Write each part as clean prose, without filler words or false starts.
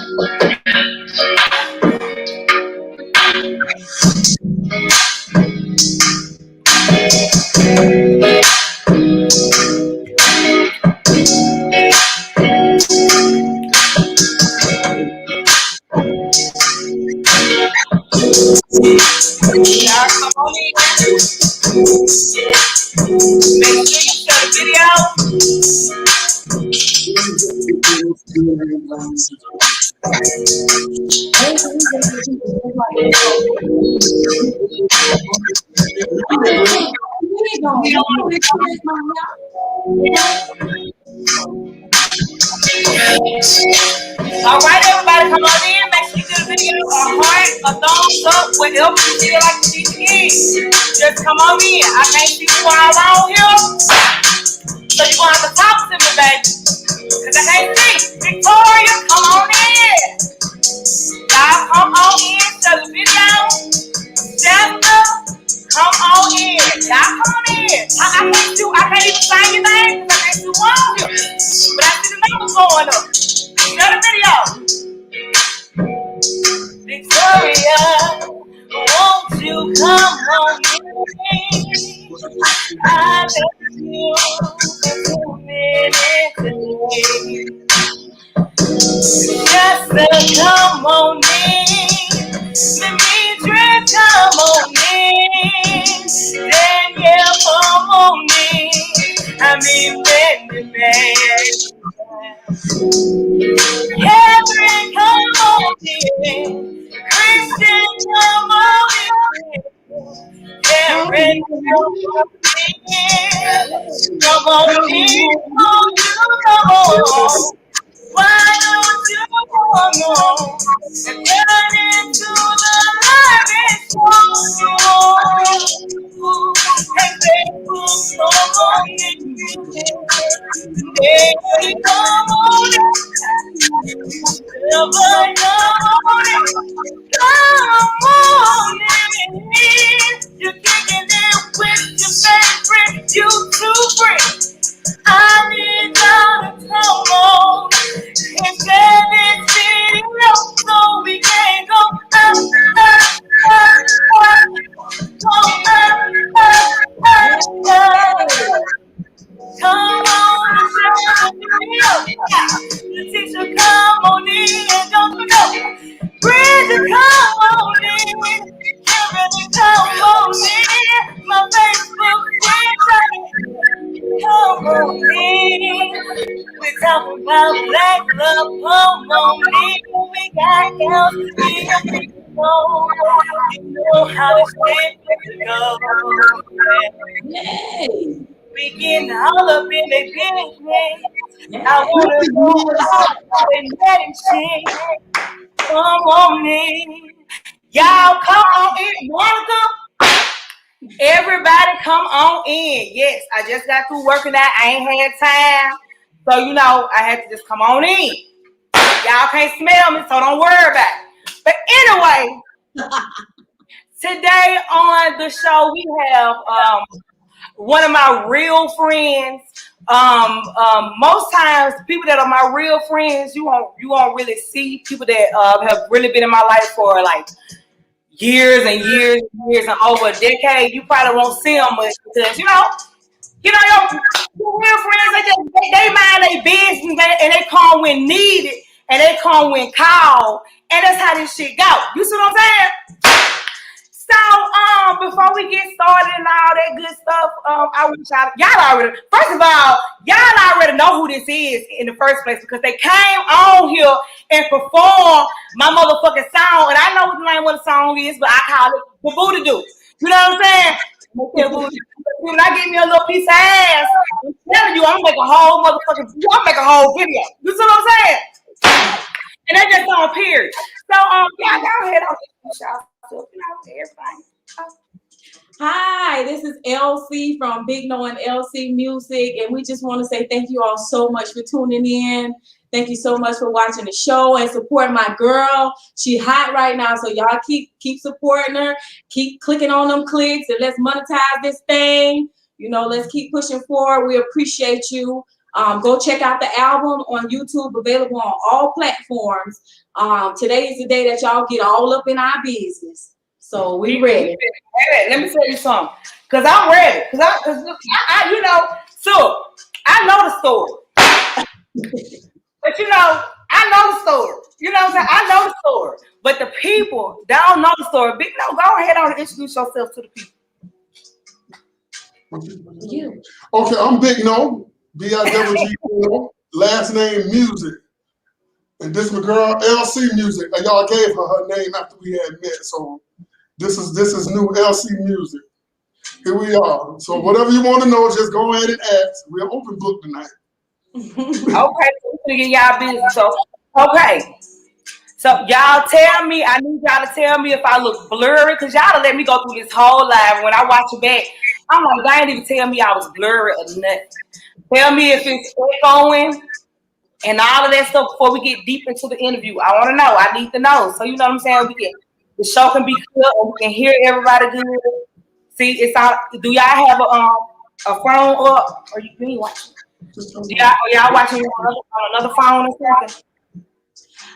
Y'all come on in. Make sure you share the video. All right, everybody, come on in. Make sure you do the video a heart, a thumbs up, whatever you feel like you need to give. Just come on in. I can't see you all around here, so you're going to have to talk to me, baby. Because I can't see. Victoria, come on in. Y'all come on in to the video. Jessica, come on in. Y'all come on in. I can't even find your name because I can't do one here. But I see the numbers going up. Share the video. Victoria, won't you come on in? I love you for 2 minutes today. Just come on in. Demetra, come on in. Danielle, come on in. I mean, Benjamin. Catherine, come on in. Christian, come on in. Karen, come on in. Come on in. Come on. Why don't you come on and turn into the light and show you? And Facebook, come on in. Today, come on in. Never come on in. You're kicking it with your favorite YouTube friend. I need y'all to come on and share this video so we can go up, up, up, up. Come on and share the video. The teacher, come on in, don't you know? Bridget, come on in. Kevin, come on in. My Facebook friend, come on in. We're talking about black love, come on in. We got girls to be a people. You know how this shit goes. Yay! We getting all up in their business. I want to know how they medicine. Come on in. Y'all come on in. Monica, everybody come on in. Yes, I just got through working out. I ain't had time. So, you know, I had to just come on in. Y'all can't smell me, so don't worry about it. But anyway, today on the show, we have one of my real friends. Most times, people that are my real friends, you won't really see people that have really been in my life for like years and years and years and over a decade. You probably won't see them much because your real friends, they mind their business and they come when needed and they come when called, and that's how this shit go. You see what I'm saying? So, before we get started and all that good stuff, I wish first of all, y'all already know who this is in the first place because they came on here and performed my motherfucking song, and I know what the name of the song is, but I call it the Booty Do. You know what I'm saying? When I get me a little piece of ass, I'm telling you, I'm gonna make a whole video. You see what I'm saying? And that's just on period. So, y'all go ahead on this show. Everybody. Hi, this is LC from Biggno and LC Music, and we just want to say thank you all so much for tuning in. Thank you so much for watching the show and supporting my girl. She hot right now, so y'all keep supporting her. Keep clicking on them clicks, and let's monetize this thing. You know, let's keep pushing forward. We appreciate you. Go check out the album on YouTube, available on all platforms. Today is the day that y'all get all up in our business. So we ready. Let me tell you something. Cause I'm ready. Cause I you know, so I know the story. But you know, I know the story. You know what I'm saying? I know the story. But the people that don't know the story, Biggno, go ahead on and introduce yourself to the people. You. Okay, I'm Biggno, B-I-W-G-N-O, last name Music. And this my girl, LC Music. And y'all gave her name after we had met. So this is new LC Music. Here we are. So whatever you want to know, just go ahead and ask. We're open book tonight. Okay, so we're gonna get y'all business. So okay. So y'all tell me, I need y'all to tell me if I look blurry, because y'all done let me go through this whole live. When I watch it back, I'm like, I ain't even tell me I was blurry or nothing. Tell me if it's going and all of that stuff before we get deep into the interview. I want to know. I need to know. So you know what I'm saying? The show can be clear and we can hear everybody good. See, it's all. Do y'all have a phone up or you ain't watching? Y'all watching on another phone or something?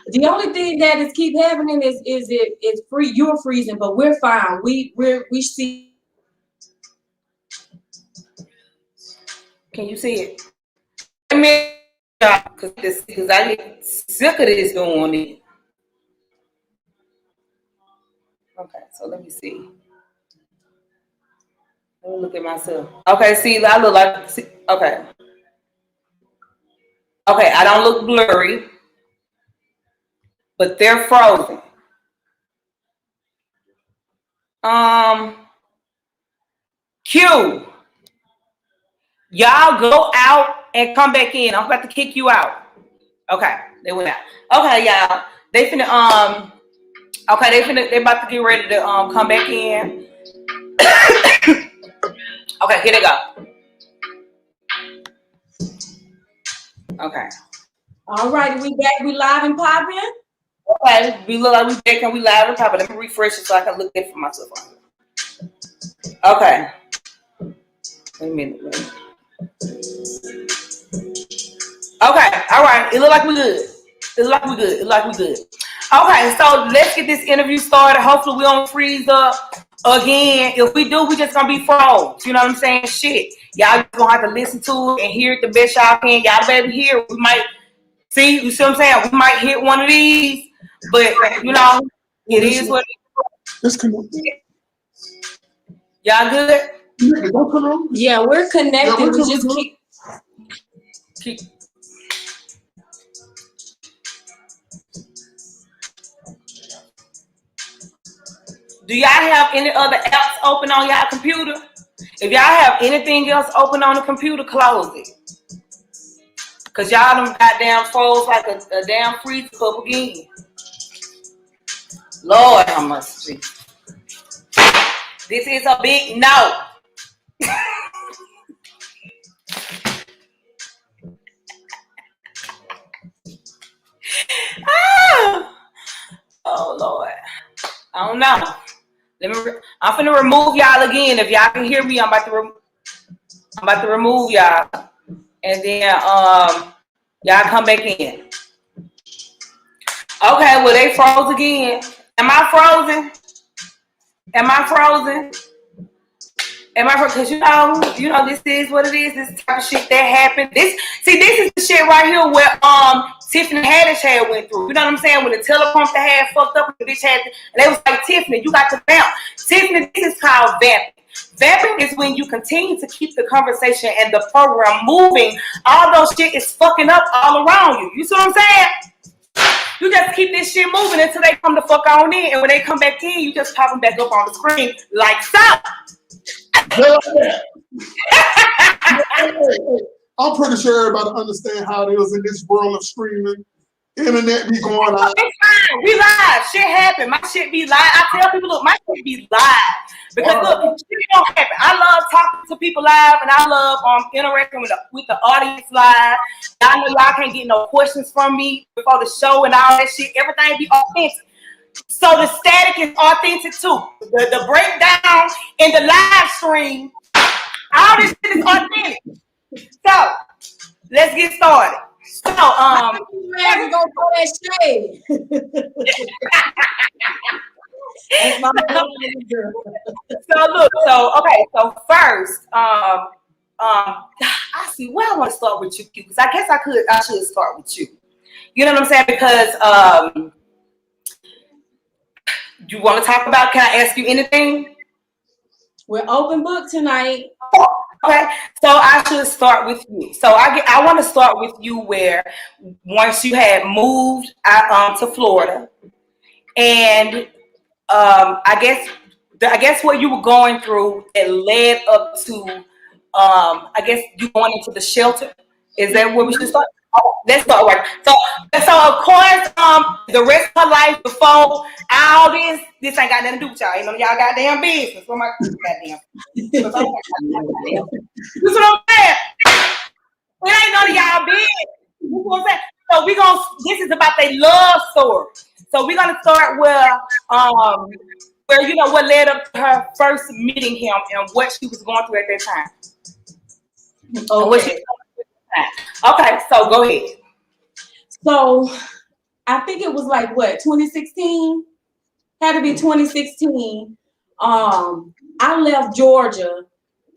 The only thing that is keep happening is it's free. You're freezing, but we're fine. We see. Can you see it? Because I get sick of this going on. Okay, so let me see. Let me look at myself. Okay, see, I look like. See, okay. Okay, I don't look blurry, but they're frozen. Q. Y'all go out and come back in. I'm about to kick you out. Okay, they went out. Okay, y'all. They about to get ready to come back in. Okay, here they go. Okay. All right, we back. We live and popping. Okay, we look like we back and we live and popping. Let me refresh it so I can look at it for myself. Okay. Wait a minute. Okay, all right. It look like we good. Okay, so let's get this interview started. Hopefully we don't freeze up again. If we do, we just gonna be froze. You know what I'm saying? Shit. Y'all just gonna have to listen to it and hear it the best y'all can. Y'all baby here. We might see, you see what I'm saying? We might hit one of these, but you know, it is what it is. Y'all good? Yeah, we're connected. Yeah, we just keep. Do y'all have any other apps open on y'all computer? If y'all have anything else open on the computer, close it. Cause y'all done goddamn froze like a damn freezer cup again. Lord, I must be. This is a big no. Oh Lord. I don't know. I'm finna remove y'all again. If y'all can hear me, I'm about to remove y'all. And then y'all come back in. Okay, well they froze again. Am I frozen? Because you know, this is what it is. This type of shit that happened. This is the shit right here where Tiffany Haddish had went through. You know what I'm saying? When the teleprompter had fucked up, and the bitch had, and they was like, Tiffany, you got to vamp. Tiffany, this is called vamping. Vamping is when you continue to keep the conversation and the program moving. All those shit is fucking up all around you. You see what I'm saying? You just keep this shit moving until they come the fuck on in, and when they come back in, you just pop them back up on the screen like so. I'm pretty sure everybody understand how it is in this world of streaming. Internet be going on. It's fine. We live. Shit happen. My shit be live. I tell people, look, my shit be live. Because look, shit don't happen. I love talking to people live, and I love interacting with the audience live. I know y'all can't get no questions from me before the show and all that shit. Everything be authentic. So the static is authentic too. The breakdown in the live stream, all this shit is authentic. So let's get started. So, Man, we gonna throw that shade. That's my girl. so look, so okay, so first, I see where I want to start with you, because I guess I should start with you. You know what I'm saying? Because you want to talk about? Can I ask you anything? We're open book tonight. Okay, so I should start with you. So I want to start with you where once you had moved to Florida, and I guess what you were going through that led up to I guess you going into the shelter. Is that where we should start? Oh, let's start right. So of course, the rest of her life before all this ain't got nothing to do with y'all. Ain't none of y'all goddamn business. What my goddamn? This is what I'm saying. It ain't none of y'all business. You know what I'm saying? So this is about their love story. So we're gonna start where you know what led up to her first meeting him and what she was going through at that time. Okay. Okay, so go ahead. So I think it was like what, 2016? Had to be 2016. I left Georgia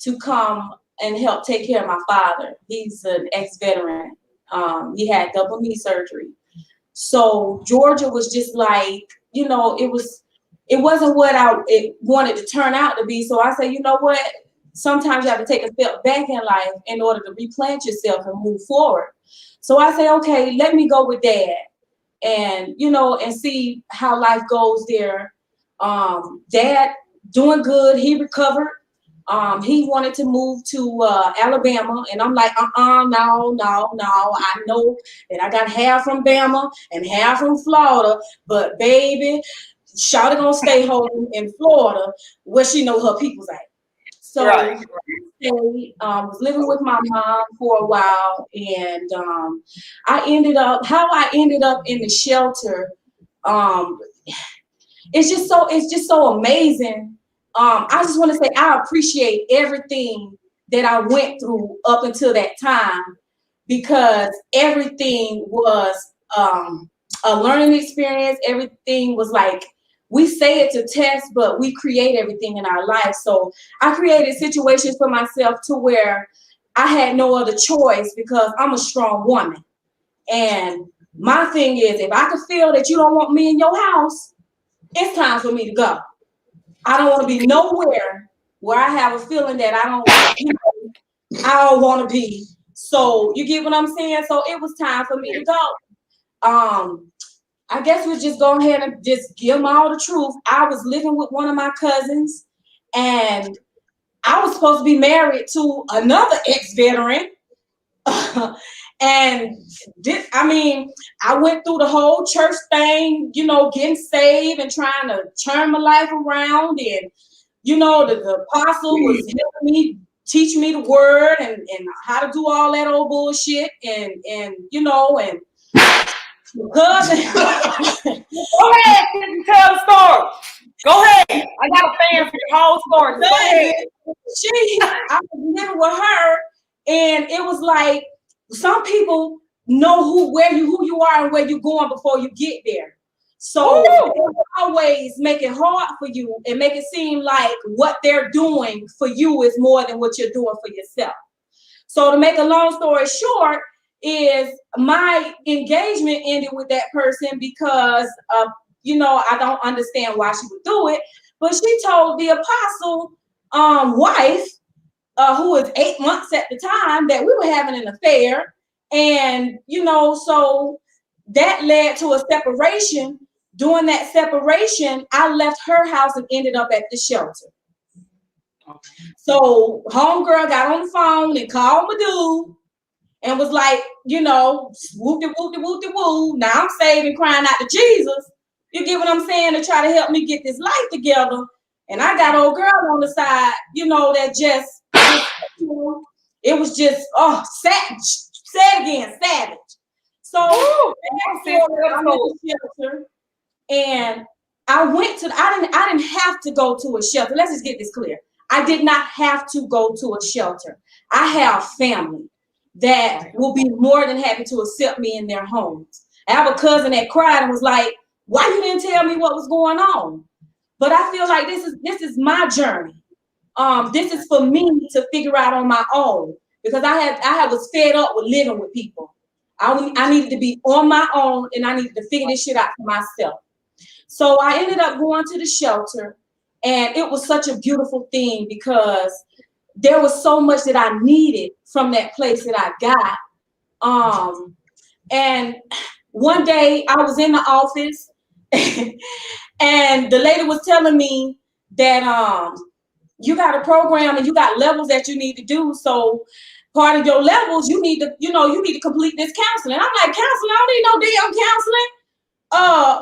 to come and help take care of my father. He's an ex-veteran. He had double knee surgery. So Georgia was just like, you know, it wasn't what it wanted to turn out to be. So I said, you know what? Sometimes you have to take a step back in life in order to replant yourself and move forward. So I say, okay, let me go with Dad and, you know, and see how life goes there. Dad doing good. He recovered. He wanted to move to Alabama, and I'm like, no. I know that I got half from Bama and half from Florida, but baby, Shawty gonna stay home in Florida where she know her people's at. So Right. I was living with my mom for a while, and how I ended up in the shelter. It's just so amazing. I just want to say I appreciate everything that I went through up until that time, because everything was a learning experience. Everything was like, we say it to test, but we create everything in our life. So I created situations for myself to where I had no other choice, because I'm a strong woman. And my thing is, if I could feel that you don't want me in your house, it's time for me to go. I don't want to be nowhere where I have a feeling that I don't want to be. So you get what I'm saying? So it was time for me to go. I guess we'll just go ahead and just give them all the truth. I was living with one of my cousins, and I was supposed to be married to another ex-veteran. And I went through the whole church thing, you know, getting saved and trying to turn my life around. And, you know, the apostle was helping me, teach me the word and how to do all that old bullshit. And you know, and cousin. Go ahead, tell the story. Go ahead. I got a fan for your whole story. Go ahead. I was living with her, and it was like, some people know who you are and where you're going before you get there. So they always make it hard for you and make it seem like what they're doing for you is more than what you're doing for yourself. So to make a long story short, is my engagement ended with that person because you know, I don't understand why she would do it, but she told the apostle wife, who was 8 months at the time, that we were having an affair. And, you know, so that led to a separation. During that separation, I left her house and ended up at the shelter. So homegirl got on the phone and called my dude and was like, you know, whoop-de-whoop-de-whoop-de-woo. Now I'm saved and crying out to Jesus. You get what I'm saying? To try to help me get this life together. And I got old girl on the side, you know, that just, it was just, savage. Say it again, savage. So I'm in the shelter, and I didn't have to go to a shelter. Let's just get this clear. I did not have to go to a shelter. I have family. that will be more than happy to accept me in their homes. I have a cousin that cried and was like, why you didn't tell me what was going on? But I feel like this is my journey. This is for me to figure out on my own, because I was fed up with living with people. I needed to be on my own, and I needed to figure this shit out for myself. So I ended up going to the shelter, and it was such a beautiful thing because there was so much that I needed from that place that I got. And one day I was in the office and the lady was telling me that you got a program and you got levels that you need to do. So part of your levels, you need to complete this counseling. I'm like, counseling? I don't need no damn counseling.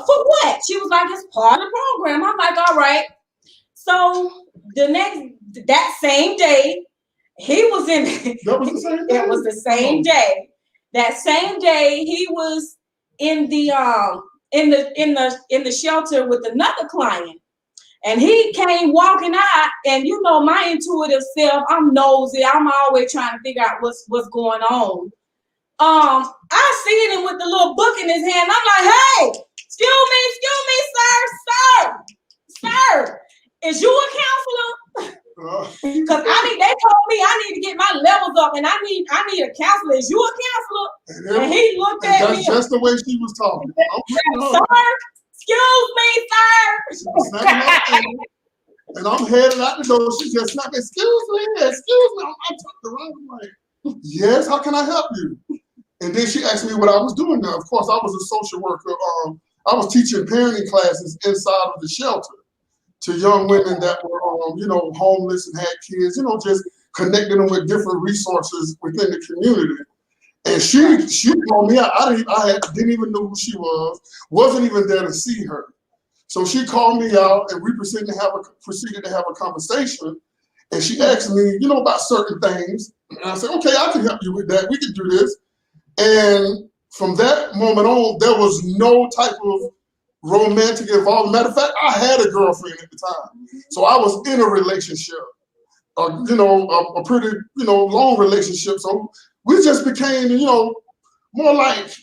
For what? She was like, it's part of the program. I'm like, all right. So that same day, he was in. That was the same day? It was the same day. That same day, he was in the shelter with another client. And he came walking out, and my intuitive self, I'm nosy. I'm always trying to figure out what's going on. I seen him with the little book in his hand. I'm like, hey, excuse me, sir, is you a counselor? Because they told me I need to get my levels up, and I need a counselor. Is you a counselor? And he looked at me. That's just the way she was talking. Sir, excuse me, sir. And I'm headed out the door. She just snapped, excuse me. I took the wrong way. Yes, how can I help you? And then she asked me what I was doing now. Of course, I was a social worker. I was teaching parenting classes inside of the shelter to young women that were, homeless and had kids, just connecting them with different resources within the community. And she told me, I didn't even know who she was, wasn't even there to see her. So she called me out, and we proceeded to have a conversation. And she asked me, about certain things. And I said, okay, I can help you with that. We can do this. And from that moment on, there was no type of romantic involvement. Matter of fact, I had a girlfriend at the time. So I was in a relationship, a pretty, long relationship. So we just became, more like,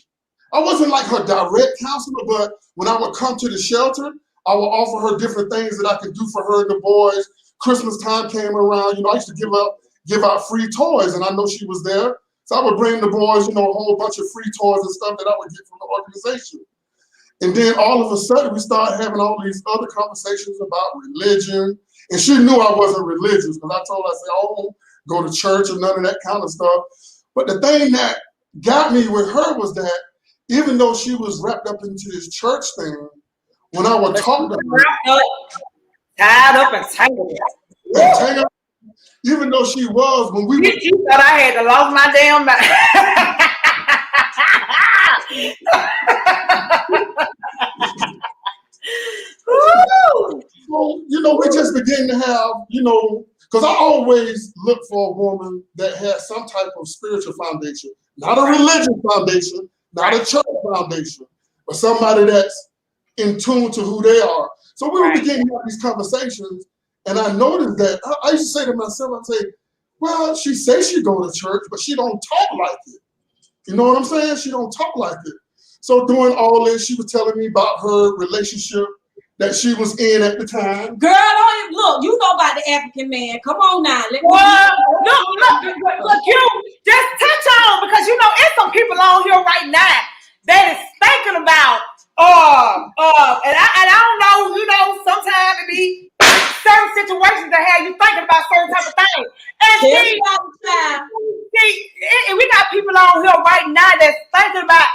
I wasn't like her direct counselor, but when I would come to the shelter, I would offer her different things that I could do for her and the boys. Christmas time came around, I used to give out free toys, and I know she was there. So I would bring the boys, a whole bunch of free toys and stuff that I would get from the organization. And then all of a sudden, we started having all these other conversations about religion. And she knew I wasn't religious, because I told her, I said, I don't go to church or none of that kind of stuff. But the thing that got me with her was that even though she was wrapped up into this church thing, when I would talk to her, tied up and tangled. Even though she was, when we were, you thought I had to lose my damn mind. So, we just began to have, because I always look for a woman that has some type of spiritual foundation, not a religious foundation, not a church foundation, but somebody that's in tune to who they are. So we were beginning to have these conversations, and I noticed that I used to say to myself, I'd say, well, she says she go to church, but she don't talk like it. You know what I'm saying? She don't talk like it. So doing all this, she was telling me about her relationship that she was in at the time. Girl, look, you know about the African man. Come on now. Look, you just touch on, because it's some people on here right now that is thinking about and I don't know, sometimes it be certain situations that have you thinking about certain type of things. And we got people on here right now that's thinking about,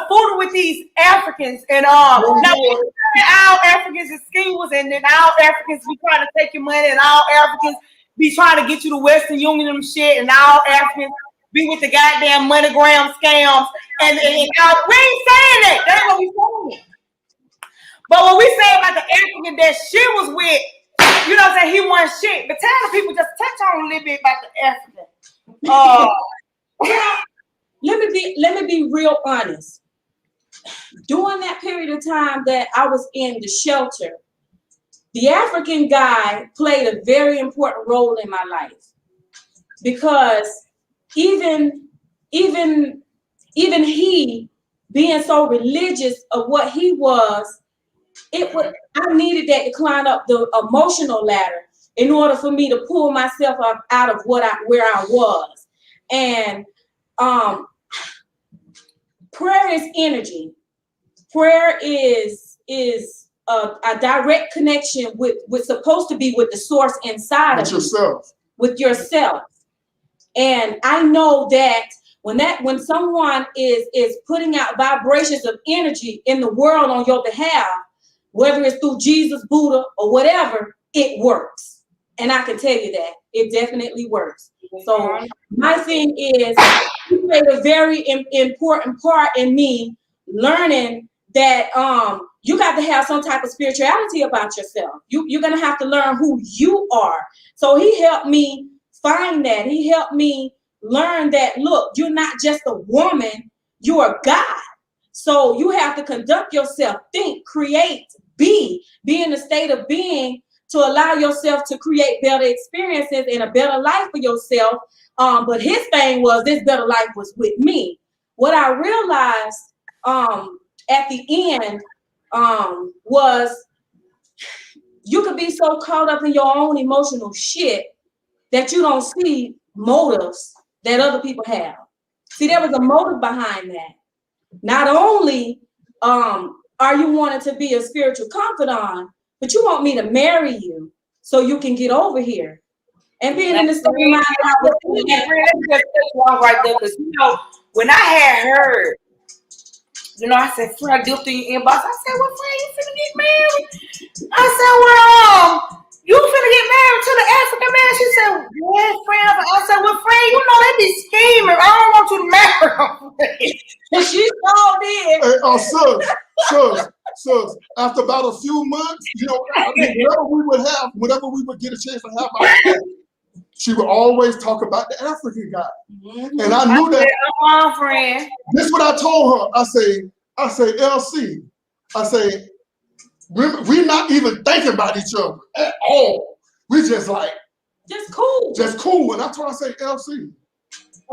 fooling with these Africans. And now all Africans is schemers, and then all Africans be trying to take your money, and all Africans be trying to get you to Western Union and shit, and all Africans be with the goddamn MoneyGram scams. And we ain't saying that. That's what we saying. But what we say about the African that she was with, he wasn't shit. But tell the people, just touch on a little bit about the African. Let me be real honest. During that period of time that I was in the shelter, the African guy played a very important role in my life, because even even he being so religious of what he was, I needed that to climb up the emotional ladder in order for me to pull myself up out of where I was. And prayer is energy. Prayer is a direct connection with supposed to be with the source inside of yourself. With yourself. And I know that when someone is putting out vibrations of energy in the world on your behalf, whether it's through Jesus, Buddha, or whatever, it works. And I can tell you that it definitely works. So my thing is, you played a very important part in me learning that you got to have some type of spirituality about yourself. You're gonna have to learn who you are. So he helped me find that. He helped me learn that, look, you're not just a woman, you're a God. So you have to conduct yourself, think, create, be in a state of being to allow yourself to create better experiences and a better life for yourself. But his thing was, this better life was with me. What I realized at the end was you could be so caught up in your own emotional shit that you don't see motives that other people have. See, there was a motive behind that. Not only are you wanting to be a spiritual confidant, but you want me to marry you so you can get over here. And being in the state of mind that I was in, right there, because when I had heard, I said, "Friend, I dipped in your inbox." I said, "Well, friend, you finna get married?" I said, "Well, you finna get married to the African man?" She said, "Yes, friend." I said, "Well, friend, they be scheming. I don't want you to marry them." And she told did. Hey, sus, after about a few months, whenever we would get a chance to have our friend, she would always talk about the African guy. Mm-hmm. And I knew that. Friend. This is what I told her. I say, LC, I say, we're not even thinking about each other at all. We just cool. Just cool. And I told her, I say, LC,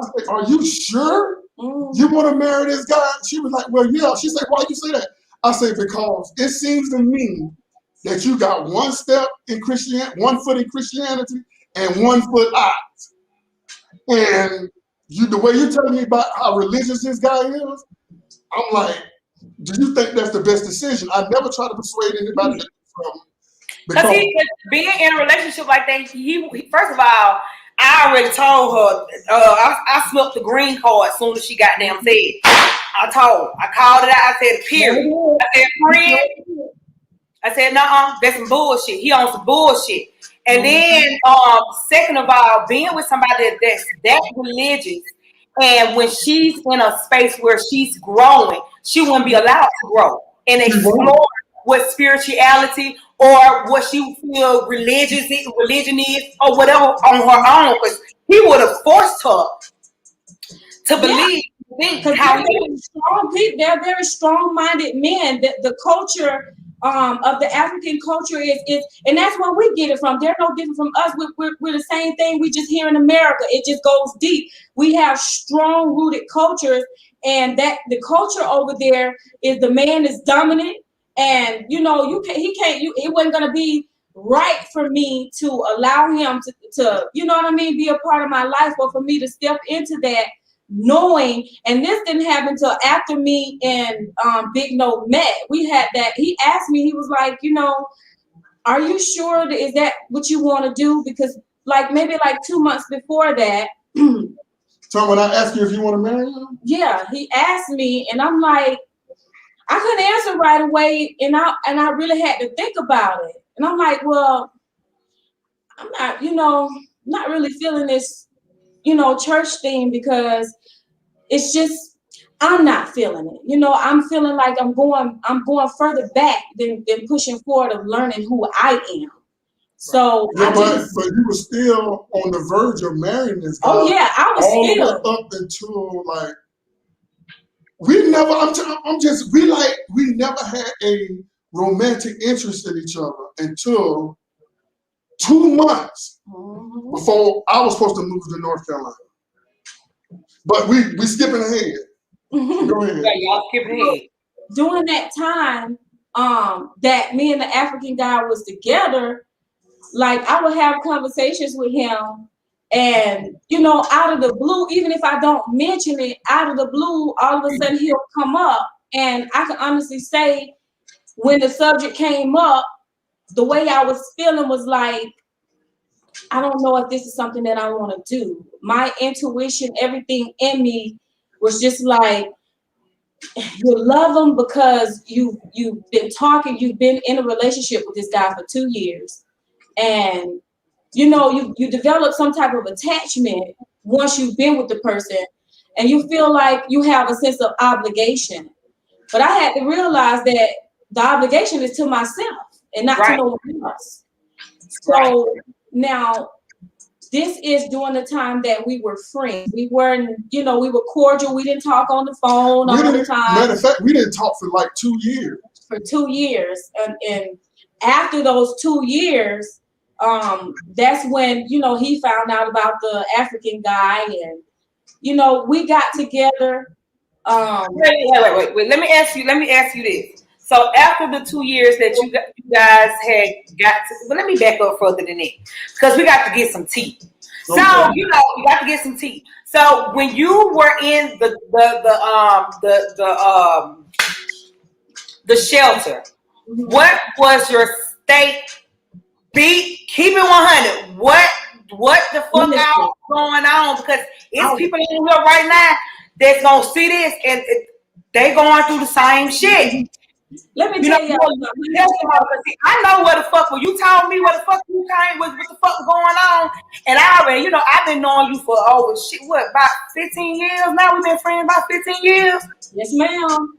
I say, are you sure you want to marry this guy? She was like, well, yeah. She said, why you say that? I say, because it seems to me that you got one step in Christianity, 1 foot in Christianity, and 1 foot out. And the way you're telling me about how religious this guy is, I'm like, do you think that's the best decision? I never try to persuade anybody because being in a relationship like that, he first of all, I already told her, I smelled the green card as soon as she got damn said. I called it out. I said, period. I said, friend. I said, nuh-uh, that's some bullshit. He on some bullshit. And then, second of all, being with somebody that's that religious, and when she's in a space where she's growing, she wouldn't be allowed to grow and explore what spirituality or what she feel religion is or whatever on her own, because he would have forced her to believe. Because they're very strong-minded men. The culture of the African culture is, and that's where we get it from. They're no different from us. We're the same thing. We just here in America. It just goes deep. We have strong-rooted cultures, and that the culture over there is the man is dominant, and it wasn't gonna be right for me to allow him to be a part of my life, or for me to step into that. Knowing, and this didn't happen until after me and Biggno met. We had that. He asked me, he was like, are you sure is that what you want to do? Because maybe 2 months before that. So when I asked you if you want to marry him? Yeah, he asked me, and I'm like, I couldn't answer right away, and I really had to think about it. And I'm like, well, I'm not, not really feeling this, church thing, because it's just, I'm not feeling it. I'm feeling like I'm going further back than pushing forward of learning who I am. So yeah, but you were still on the verge of marrying this guy. Oh yeah, I was all still the way up until we never had a romantic interest in each other until 2 months before I was supposed to move to North Carolina. But we skipping ahead. Go ahead. Yeah, y'all skipping ahead. During that time, that me and the African guy was together, like I would have conversations with him, and out of the blue, even if I don't mention it, out of the blue, all of a sudden he'll come up, and I can honestly say, when the subject came up, the way I was feeling was like, I don't know if this is something that I want to do. My intuition, everything in me was just like, you love him because you've been talking, you've been in a relationship with this guy for 2 years, and you develop some type of attachment once you've been with the person, and you feel like you have a sense of obligation. But I had to realize that the obligation is to myself and not to no one else. So now, this is during the time that we were friends. We weren't, we were cordial. We didn't talk on the phone all the time. Matter of fact, we didn't talk for like 2 years. For 2 years. And after those 2 years, that's when, he found out about the African guy. And, we got together. Wait. Let me ask you this. So after the 2 years that you guys had got to, but let me back up further than that, because we got to get some tea. Okay. So you got to get some tea. So when you were in the shelter, what was your state? Keep it 100. What the fuck out going on? Because it's people in here right now that's gonna see this and they going through the same shit. Let me tell you. I know what the fuck. When you told me what the fuck you came with, what the fuck going on, and I already, I've been knowing you for about 15 years now. We've been friends about 15 years. Yes, ma'am.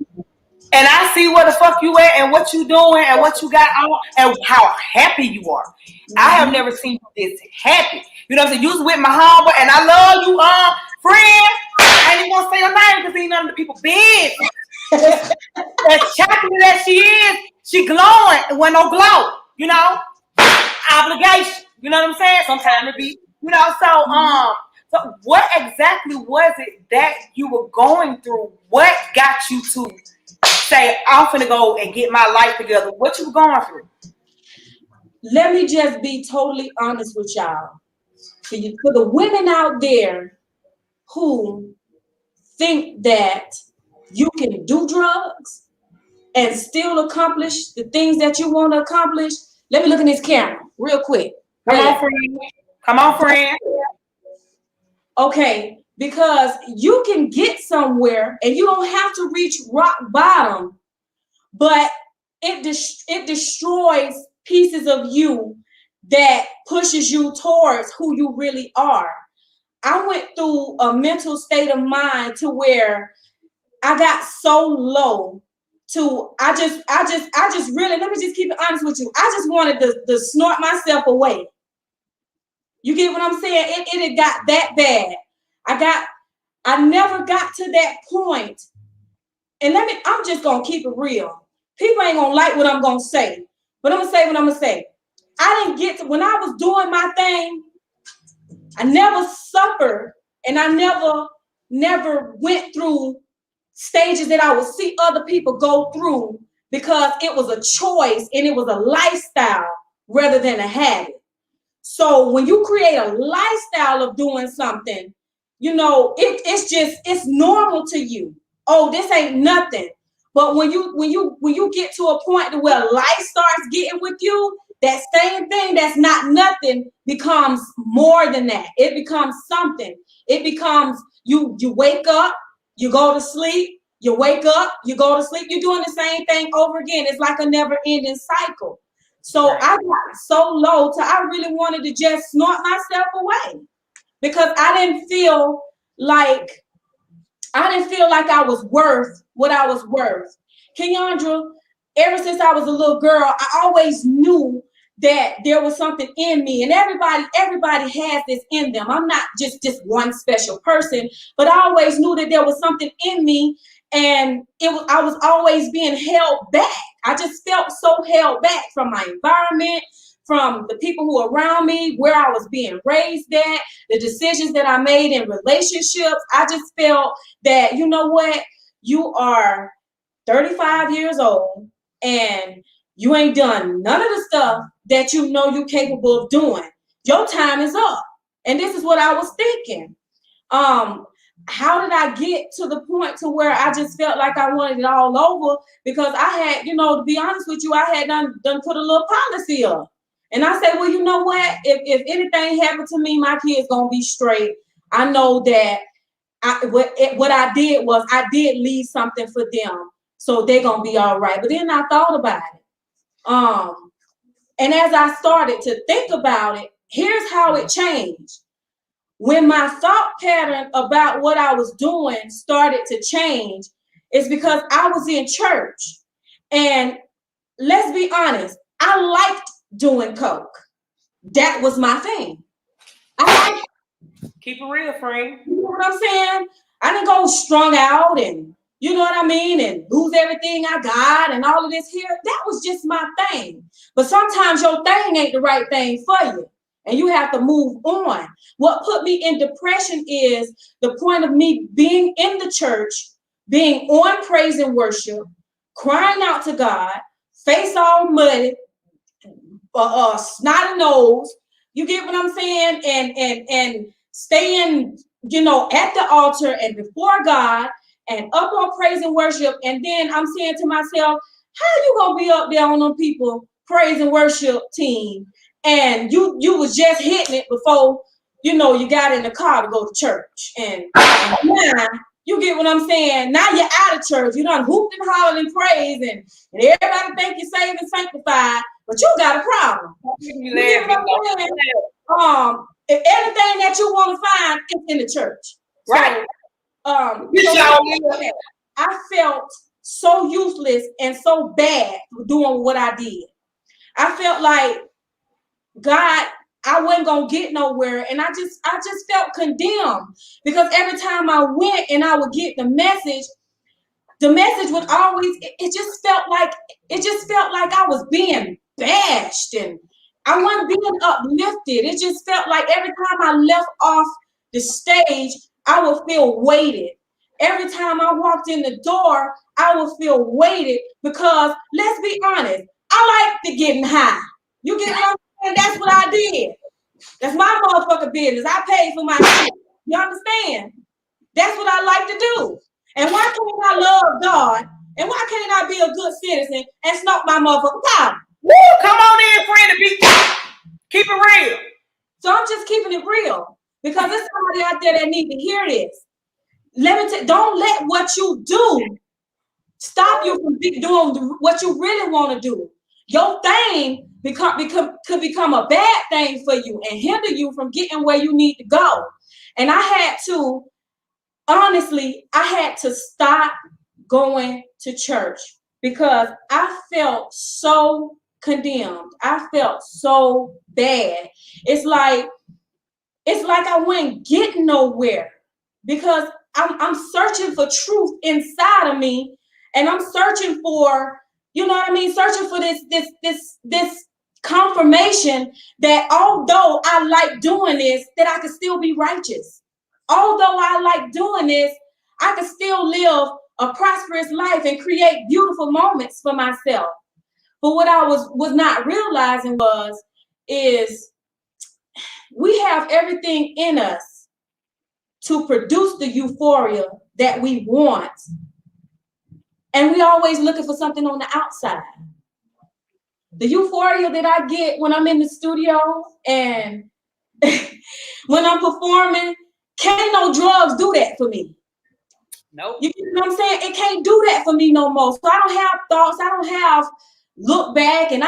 And I see where the fuck you at and what you doing and what you got on and how happy you are. Mm-hmm. I have never seen you this happy. You know what I'm saying? You was with my homeboy, and I love you, friend. I ain't even gonna say her name because ain't none of the people big. As chocolate as she is, she glowing. It wasn't no glow, obligation. You know what I'm saying? Sometimes it be, so what exactly was it that you were going through? What got you to say, I'm finna go and get my life together? What you were going through? Let me just be totally honest with y'all. For the women out there who think that you can do drugs and still accomplish the things that you want to accomplish, let me look in this camera real quick. Come on, friend. Okay, because you can get somewhere and you don't have to reach rock bottom, but it destroys pieces of you that pushes you towards who you really are. I went through a mental state of mind to where I got so low to I just really, let me just keep it honest with you. I just wanted to snort myself away. You get what I'm saying? It had got that bad. I never got to that point. And I'm just gonna keep it real. People ain't gonna like what I'm gonna say, but I'm gonna say what I'm gonna say. I didn't get to, when I was doing my thing, I never suffered, and I never went through stages that I would see other people go through, because it was a choice and it was a lifestyle rather than a habit. So when you create a lifestyle of doing something, it's normal to you. Oh, this ain't nothing. But when you get to a point to where life starts getting with you, that same thing that's not nothing becomes more than that. It becomes something. It becomes you wake up, you go to sleep, you wake up, you go to sleep. You're doing the same thing over again. It's like a never-ending cycle. So I got so low to I really wanted to just snort myself away, because I didn't feel like I was worth what I was worth. Kenyandra, ever since I was a little girl, I always knew that there was something in me, and everybody has this in them. I'm not just one special person, but I always knew that there was something in me, and I was always being held back. I just felt so held back from my environment, from the people who are around me, where I was being raised at, the decisions that I made in relationships. I just felt that, you know what, you are 35 years old and you ain't done none of the stuff that you know you're capable of doing. Your time is up. And this is what I was thinking. How did I get to the point to where I just felt like I wanted it all over? Because I had, to be honest with you, I had done put a little policy up. And I said, well, you know what? If anything happened to me, my kids gonna be straight. I know that what I did was I did leave something for them, so they're gonna be all right. But then I thought about it. And as I started to think about it, here's how it changed. When my thought pattern about what I was doing started to change, it's because I was in church. And let's be honest, I liked doing coke. That was my thing. Keep it real, friend. You know what I'm saying? I didn't go strung out and, you know what I mean, and lose everything I got and all of this here. That was just my thing. But sometimes your thing ain't the right thing for you. And you have to move on. What put me in depression is the point of me being in the church, being on praise and worship, crying out to God, face all muddy, snotty nose. You get what I'm saying? And staying, at the altar and before God and up on praise and worship. And then I'm saying to myself, how you gonna be up there on them people praise and worship team? And you was just hitting it before, you got in the car to go to church. And now, you get what I'm saying? Now you're out of church. You done hooped and hollered and praised, and everybody think you're saved and sanctified, but you got a problem. You get what I'm saying? Everything that you want to find is in the church. Right. So I felt so useless and so bad for doing what I did. I felt like, God, I wasn't gonna get nowhere, and I just felt condemned because every time I went and I would get the message would always it just felt like I was being bashed and I wasn't being uplifted. It just felt like every time I left off the stage, I would feel weighted. Every time I walked in the door, I would feel weighted because let's be honest, I like to getting high. You get what I'm saying? That's what I did. That's my motherfucking business. I paid for my shit. You understand? That's what I like to do. And why can't I love God? And why can't I be a good citizen and smoke my motherfucking powder? Woo! Come on in, friend, and keep it real. So I'm just keeping it real because there's somebody out there that need to hear this. Don't let what you do stop you from doing what you really want to do. Your thing could become a bad thing for you and hinder you from getting where you need to go. And I had to stop going to church because I felt so condemned. I felt so bad. It's like I wasn't getting nowhere because I'm searching for truth inside of me, and I'm searching for, searching for this confirmation that although I like doing this, that I can still be righteous. Although I like doing this, I can still live a prosperous life and create beautiful moments for myself. But what I was not realizing is we have everything in us to produce the euphoria that we want. And we always looking for something on the outside. The euphoria that I get when I'm in the studio and when I'm performing, can't no drugs do that for me. Nope. You know what I'm saying? It can't do that for me no more. So I don't have thoughts. I don't have look back, and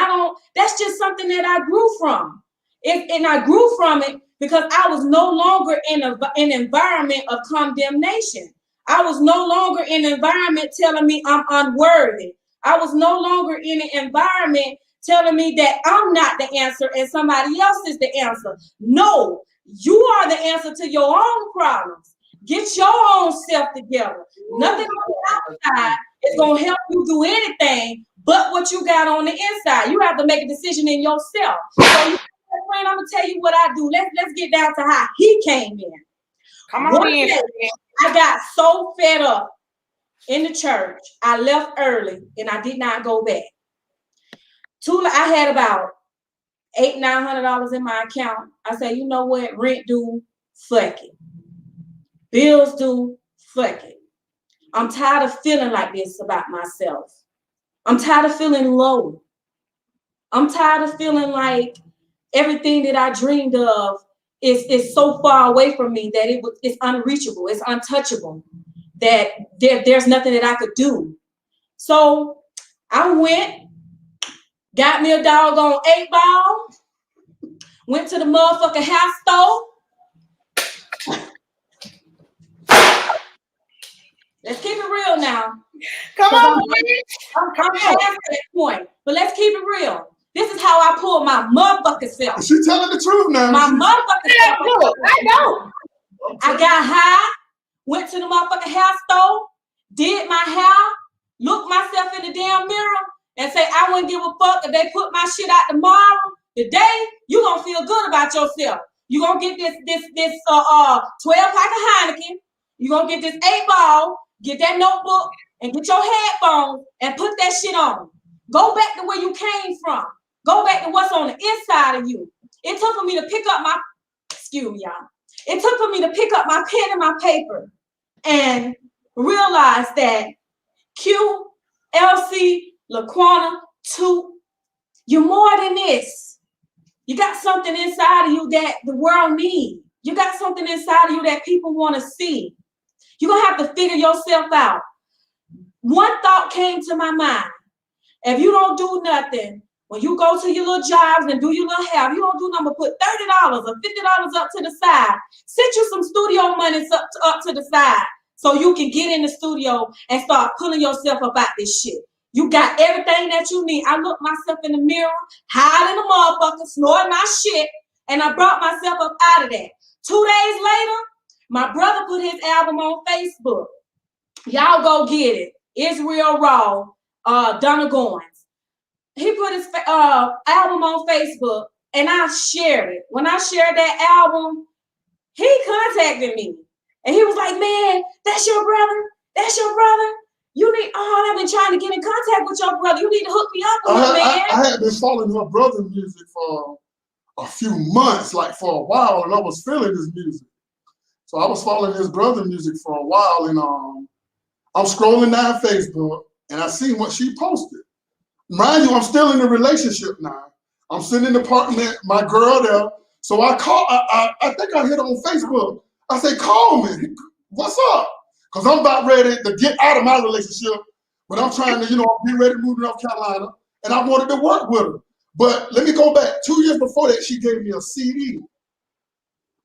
that's just something that I grew from. And I grew from it because I was no longer in an environment of condemnation. I was no longer in an environment telling me I'm unworthy. I was no longer in an environment telling me that I'm not the answer and somebody else is the answer. No, you are the answer to your own problems. Get your own self together. Nothing on the outside is going to help you do anything but what you got on the inside. You have to make a decision in yourself. So, friend, I'm going to tell you what I do. Let's get down to how he came in. Come on in. I got so fed up in the church. I left early and I did not go back. I had about $800-900 in my account. I said, you know what? Rent due, fuck it. Bills due, fuck it. I'm tired of feeling like this about myself. I'm tired of feeling low. I'm tired of feeling like everything that I dreamed of is so far away from me that it's unreachable, it's untouchable, that there's nothing that I could do. So I went, got me a doggone 8-ball, went to the motherfucking house store. Let's keep it real now. Come on, I'm past that point, but let's keep it real. This is how I pull my motherfucking self. She telling the truth now. My motherfucking self. I know. I got high, went to the motherfucking hair store, did my hair, looked myself in the damn mirror, and say I wouldn't give a fuck if they put my shit out tomorrow. Today, you gonna feel good about yourself. You gonna get this 12-pack of Heineken. You gonna get this 8-ball, get that notebook, and get your headphones and put that shit on. Go back to where you came from. Go back to what's on the inside of you. It took for me to pick up excuse me, y'all. It took for me to pick up my pen and my paper and realize that Q, LC, Laquana, 2, you're more than this. You got something inside of you that the world needs. You got something inside of you that people want to see. You're going to have to figure yourself out. One thought came to my mind. If you don't do nothing, when you go to your little jobs and do your little hair, you don't do nothing but put $30 or $50 up to the side. Set you some studio money up to the side so you can get in the studio and start pulling yourself up out this shit. You got everything that you need. I looked myself in the mirror, hiding the motherfucker, snoring my shit, and I brought myself up out of that. 2 days later, my brother put his album on Facebook. Y'all go get it. Israel Raw, Donna Goins. He put his album on Facebook, and I shared it. When I shared that album, he contacted me. And he was like, man, that's your brother? That's your brother? You need, I've been trying to get in contact with your brother. You need to hook me up with him, man. I had been following her brother's music for a few months, like for a while, and I was feeling his music. So I was following his brother's music for a while, and I'm scrolling down Facebook, and I see what she posted. Mind you, I'm still in a relationship now. I'm sitting in the apartment, my girl there. So I call, I think I hit her on Facebook. I say, call me. What's up? Because I'm about ready to get out of my relationship, but I'm trying to, be ready to move to North Carolina, and I wanted to work with her. But let me go back. 2 years before that, she gave me a CD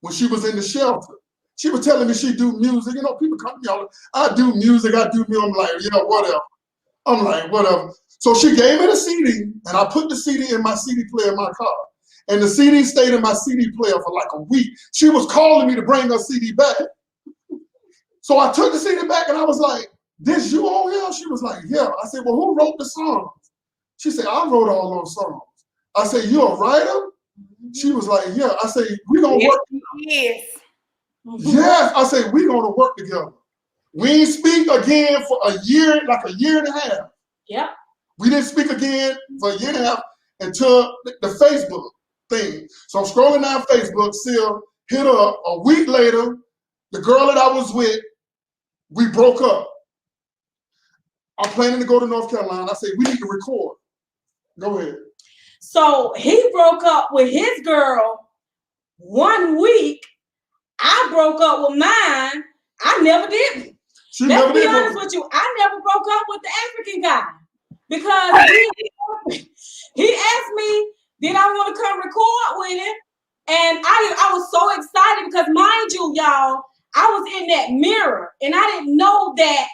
when she was in the shelter. She was telling me she do music. People come to me, I do music, I'm like, whatever. I'm like, whatever. So she gave me the CD, and I put the CD in my CD player in my car. And the CD stayed in my CD player for like a week. She was calling me to bring her CD back. So I took the CD back, and I was like, this you on here? She was like, yeah. I said, well, who wrote the songs? She said, I wrote all those songs. I said, you a writer? She was like, yeah. I said, we gonna work. Yes. Yes. I said, we gonna work together. We ain't speak again for a year, like a year and a half. Yep. We didn't speak again for a year and a half until the Facebook thing. So I'm scrolling down Facebook, still hit her a week later. The girl that I was with, we broke up. I'm planning to go to North Carolina. I said, we need to record. Go ahead. So he broke up with his girl 1 week. I broke up with mine. I never did. Let's be honest with you. I never broke up with the African guy because he asked me, did I want to come record with him? And I was so excited because, mind you, y'all, I was in that mirror and I didn't know that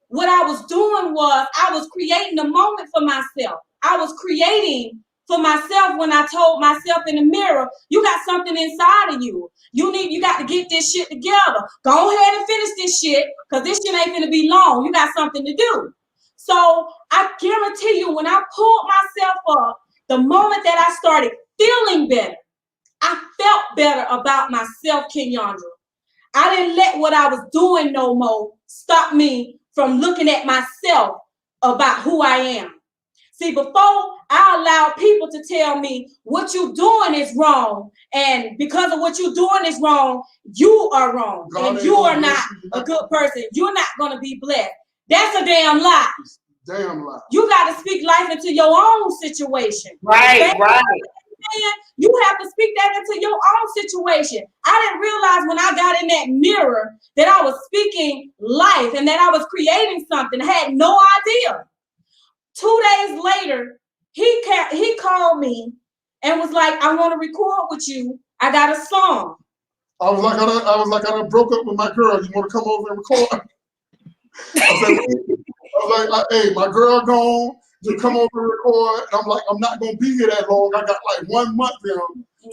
what I was doing was I was creating a moment for myself. I was creating for myself when I told myself in the mirror, you got something inside of you. You got to get this shit together. Go ahead and finish this shit, because this shit ain't gonna be long. You got something to do. So I guarantee you, when I pulled myself up, the moment that I started feeling better, I felt better about myself, Kenyandra. I didn't let what I was doing no more stop me from looking at myself about who I am. See, before I allowed people to tell me what you're doing is wrong, and because of what you're doing is wrong, you are wrong, and you are not a good person. You're not going to be blessed. That's a damn lie. Damn lie. You got to speak life into your own situation. Right, right. You have to speak that into your own situation. I didn't realize when I got in that mirror that I was speaking life and that I was creating something. I had no idea. 2 days later, he called me and was like, I want to record with you. I got a song. I was like, I broke up with my girl. You want to come over and record? I was like, hey, my girl gone. Just come over and record. And I'm like, I'm not gonna be here that long. I got like 1 month there.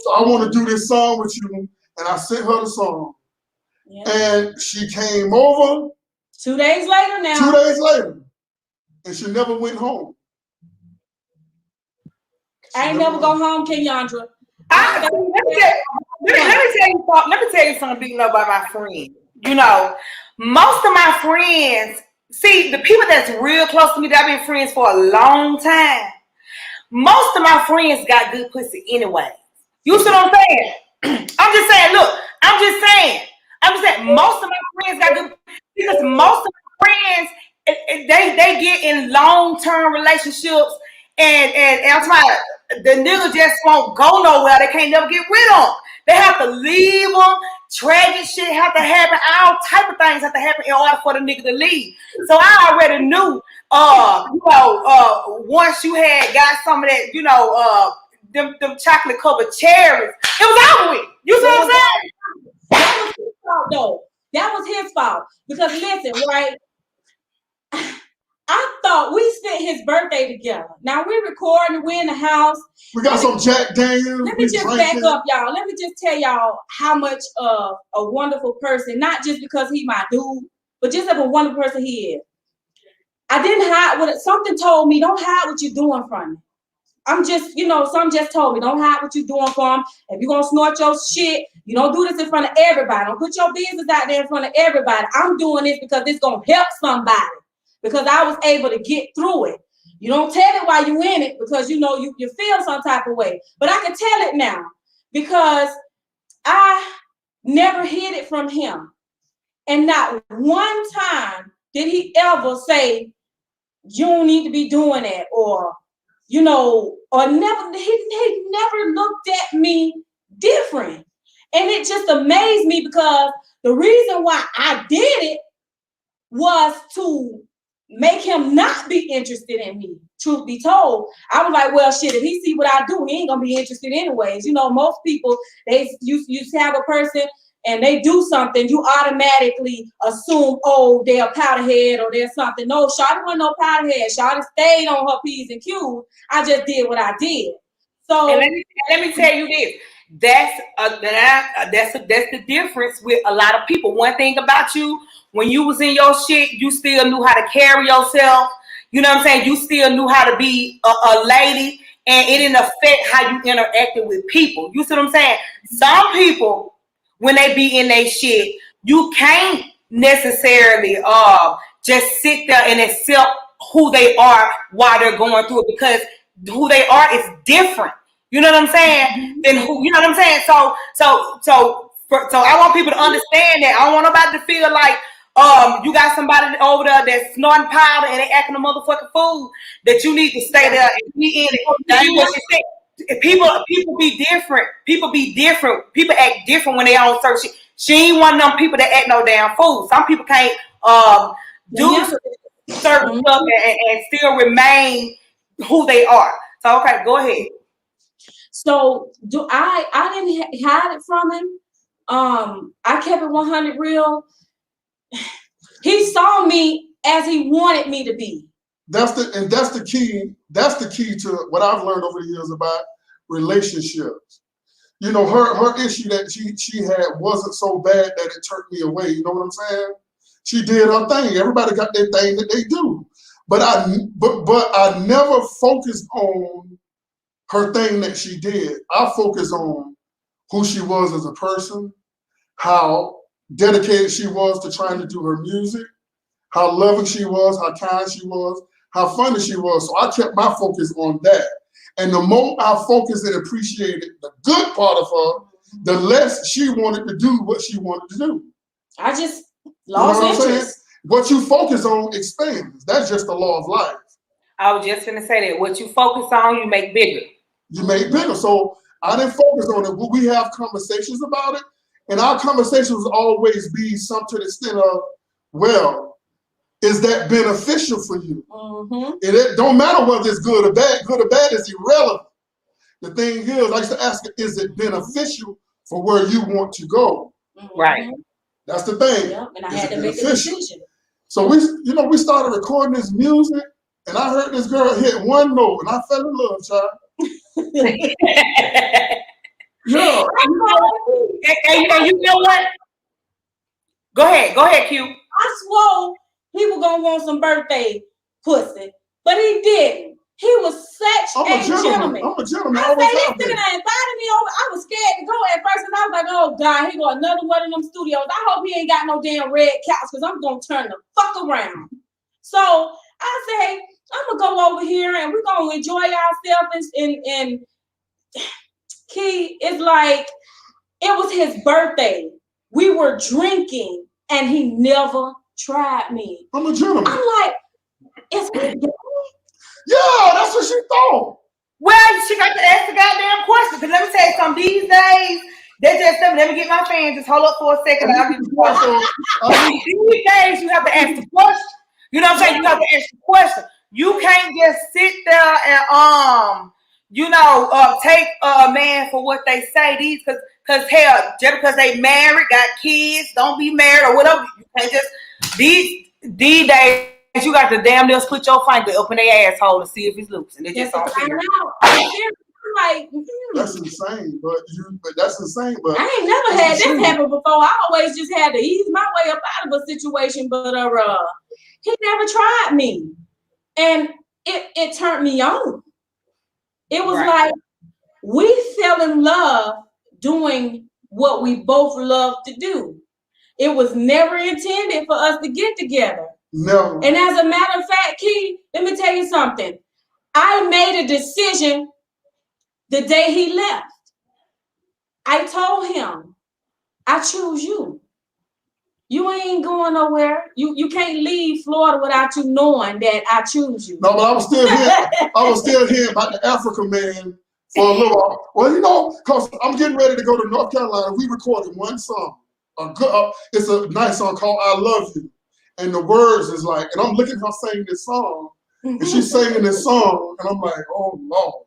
So I want to do this song with you. And I sent her the song. Yeah. And she came over. 2 days later now. 2 days later. And she never went home. I ain't never go home, Kenyandra. Let me tell you something Biggno about my friends. You know, most of my friends, see, the people that's real close to me that I've been friends for a long time, most of my friends got good pussy anyway. You see what I'm saying? I'm just saying, look, most of my friends got good, because most of my friends, they get in long-term relationships, and I'm talking about the nigga just won't go nowhere. They can't never get rid of them. They have to leave them. Tragic shit have to happen. All type of things have to happen in order for the nigga to leave. So I already knew, once you had got some of that, them chocolate covered cherries, it was over with. You see what I'm saying? That was his fault, though. That was his fault. Because listen, right? I thought we spent his birthday together. Now we're recording, we're in the house. We got some Jack Daniels. Let me just back up, y'all. Let me just tell y'all how much of a wonderful person, not just because he's my dude, but just as a wonderful person he is. I didn't hide what something told me, don't hide what you're doing from me. I'm just, some just told me, don't hide what you're doing from him. If you're going to snort your shit, you don't do this in front of everybody. Don't put your business out there in front of everybody. I'm doing this because it's going to help somebody. Because I was able to get through it. You don't tell it while you're in it because you feel some type of way. But I can tell it now because I never hid it from him. And not one time did he ever say, you don't need to be doing that, or never, he never looked at me different. And it just amazed me because the reason why I did it was to make him not be interested in me. Truth be told, I was like, well, shit, if he see what I do, he ain't gonna be interested anyways. Most people, you have a person and they do something, you automatically assume, oh, they're a powderhead or they're something. No, Shawty wasn't no powderhead. Shawty stayed on her P's and Q's. I just did what I did. So and let me tell you this. That's the difference with a lot of people. One thing about you, when you was in your shit, you still knew how to carry yourself. You know what I'm saying? You still knew how to be a lady, and it didn't affect how you interacted with people. You see what I'm saying? Some people, when they be in their shit, you can't necessarily just sit there and accept who they are while they're going through it, because who they are is different. You know what I'm saying? Then who? You know what I'm saying? So I want people to understand that. I don't want nobody to feel like you got somebody over there that's snorting powder and they acting a motherfucking fool, that you need to stay there and be in it. That's what she said. People be different. People be different. People act different when they on certain shit. She ain't one of them people that act no damn fool. Some people can't do certain stuff and still remain who they are. So okay, go ahead. So I didn't hide it from him. I kept it 100 real. He saw me as he wanted me to be. That's the key. That's the key to what I've learned over the years about relationships. You know, her issue that she had wasn't so bad that it turned me away. You know what I'm saying? She did her thing. Everybody got their thing that they do. But I never focused on her thing that she did. I focused on who she was as a person, how dedicated she was to trying to do her music, how loving she was, how kind she was, how funny she was. So I kept my focus on that. And the more I focused and appreciated the good part of her, the less she wanted to do what she wanted to do. I just lost interest. What you focus on expands. That's just the law of life. I was just gonna say that what you focus on, you make bigger. You make bigger. So I didn't focus on it. We have conversations about it, and our conversations will always be some to the extent of, well, is that beneficial for you? Mm-hmm. It don't matter whether it's good or bad. Good or bad is irrelevant. The thing is, I used to ask her, is it beneficial for where you want to go? Mm-hmm. Right. That's the thing. Yep. And I had to make a decision. So we started recording this music, and I heard this girl hit one note, and I fell in love, child. Yeah. And you know what? Go ahead, Q. I swore he was gonna want some birthday pussy, but he didn't. He was such a gentleman. I'm a gentleman. I say this nigga that invited me over. I was scared to go at first, and I was like, "Oh God, he got another one of them studios. I hope he ain't got no damn red couch, because I'm gonna turn the fuck around." So I say, I'm gonna go over here and we're gonna enjoy ourselves. And Key, it's like it was his birthday. We were drinking, and he never tried me. I'm a gentleman. I'm like, is he gay? Yeah, that's what she thought. Well, she got to ask the goddamn question. Because let me tell you something, these days, they just let me get my fan. Just hold up for a second. These days, you have to ask the question. You know what I'm saying? You have to ask the question. You can't just sit there and take a man for what they say. Because hell, just because they married, got kids, don't be married or whatever. You can't just these days. You got to damn near put your finger up in their asshole to see if it's loose, and they just don't figure it out. Like, that's insane, but that's insane. But I ain't never had this happen before. I always just had to ease my way up out of a situation, but he never tried me, and it turned me on. It was like we fell in love doing what we both love to do. It was never intended for us to get together. No. And as a matter of fact, Key, let me tell you something. I made a decision the day he left. I told him, I choose you. You ain't going nowhere. You can't leave Florida without you knowing that I choose you. No, but I was still hearing about the African man for a little while. Well, because I'm getting ready to go to North Carolina. We recorded one song. It's a nice song called I Love You. And the words is like, and I'm looking at her singing this song, and she's singing this song, and I'm like, oh Lord.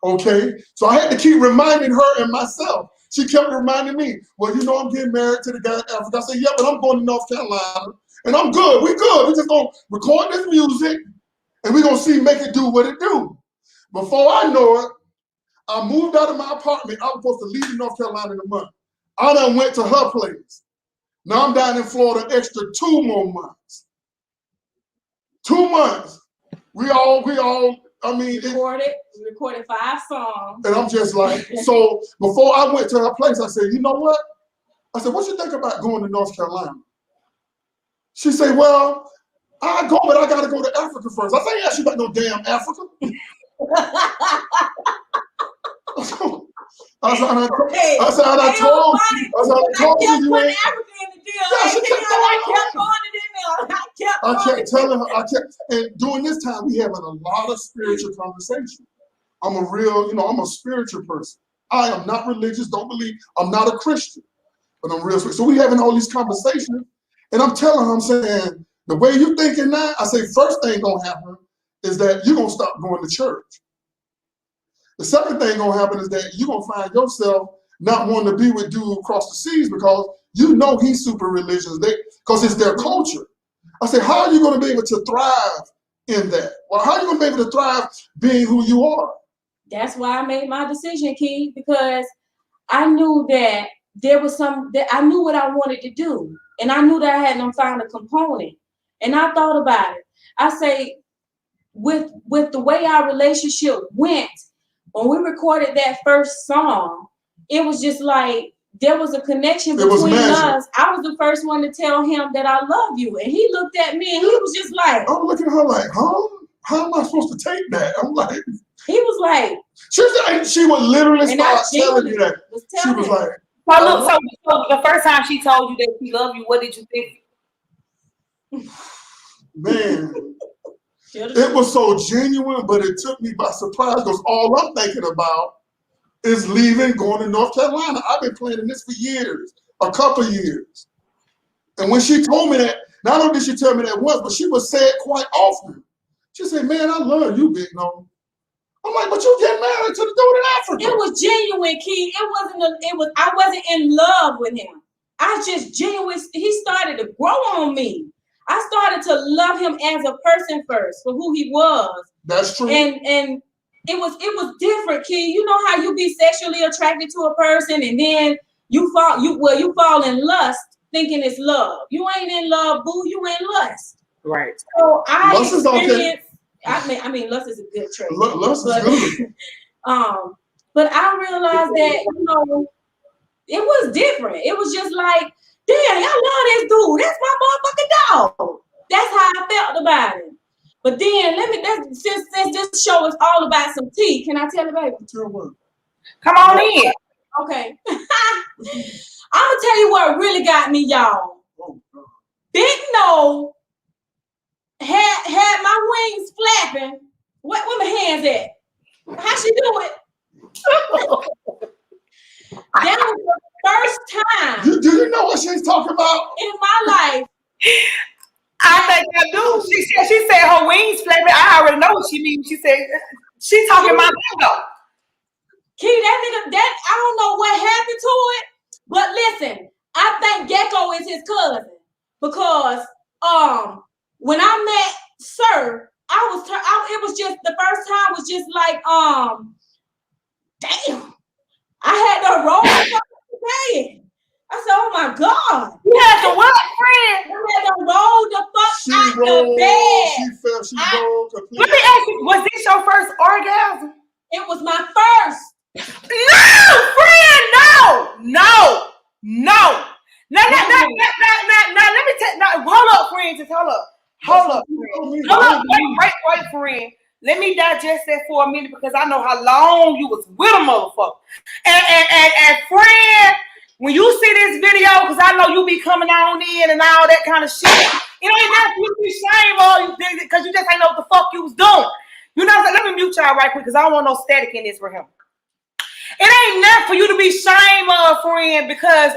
Okay. So I had to keep reminding her and myself. She kept reminding me, well, I'm getting married to the guy in Africa. I said, yeah, but I'm going to North Carolina, and I'm good. We good. We just gonna record this music, and we're gonna make it do what it do. Before I know it, I moved out of my apartment. I was supposed to leave in North Carolina in a month. I done went to her place. Now I'm down in Florida an extra 2 more months. 2 months. We recorded 5 songs. And I'm just like, so before I went to her place, I said, you know what? I said, what you think about going to North Carolina? She said, well, I go, but I got to go to Africa first. I said, yeah, she got no damn Africa. I told you. I kept telling her. And during this time, we having a lot of spiritual conversation. I'm a spiritual person. I am not religious, don't believe, I'm not a Christian, but I'm real. So we having all these conversations, and I'm telling her, I'm saying, the way you thinking now, I say, first thing gonna happen is that you're gonna stop going to church. The second thing gonna happen is that you're gonna find yourself not wanting to be with dude across the seas because he's super religious, because it's their culture. I said, how are you gonna be able to thrive in that. Well, how are you gonna be able to thrive being who you are? That's why I made my decision, Key, because I knew that there was that I knew what I wanted to do. And I knew that I hadn't found a component. And I thought about it. I say, with the way our relationship went, when we recorded that first song, it was just like there was a connection between us. I was the first one to tell him that I love you. And he looked at me and he was just like, I'm looking at her like, huh? How am I supposed to take that? I'm like, he was like, she would literally start telling me that. She was like, so look, so the first time she told you that she loved you, what did you think? Man, it was so genuine, but it took me by surprise because all I'm thinking about is leaving, going to North Carolina. I've been planning this for years, a couple years. And when she told me that, not only did she tell me that once, but she would say it quite often. She said, man, I love you, Biggno. I'm like, but you get married to the dude in Africa. It was genuine, Key. I wasn't in love with him. I just genuine. He started to grow on me. I started to love him as a person first for who he was. That's true. And it was different, Key. You know how you be sexually attracted to a person and then you fall in lust thinking it's love. You ain't in love, boo. You in lust. Right. So I lust experienced. I mean, lust is a good trait. Lust is good. But I realized that it was different. It was just like, damn, I love this dude. That's my motherfucking dog. That's how I felt about it. But then since this show is all about some tea, can I tell the baby? Come on in. Okay. I'm gonna tell you what really got me, y'all. Biggno had my wings flapping. Where my hands at? How she do it? That was the first time. Do you know what she's talking about? In my life. I think I do. She said her wings flapping. I already know what she means. She said she talking my bingo. Key, that nigga, I don't know what happened to it, but listen, I think Gecko is his cousin because when I met Sir, it was just the first time was just like damn, I had to roll the fucking bed. I said, oh my God. You had to what, friend? I had to roll the fuck out the bed. She rolled completely. Let me ask you, was this your first orgasm? It was my first. No, friend, no. Now, let me hold up, friend. Just hold up. Wait, friend. Let me digest that for a minute because I know how long you was with a motherfucker. And friend, when you see this video, because I know you be coming on in and all that kind of shit, it ain't nothing you be ashamed of because you just ain't know what the fuck you was doing. You know what I'm saying? Let me mute y'all right quick because I don't want no static in this for him. It ain't nothing for you to be ashamed of, friend, because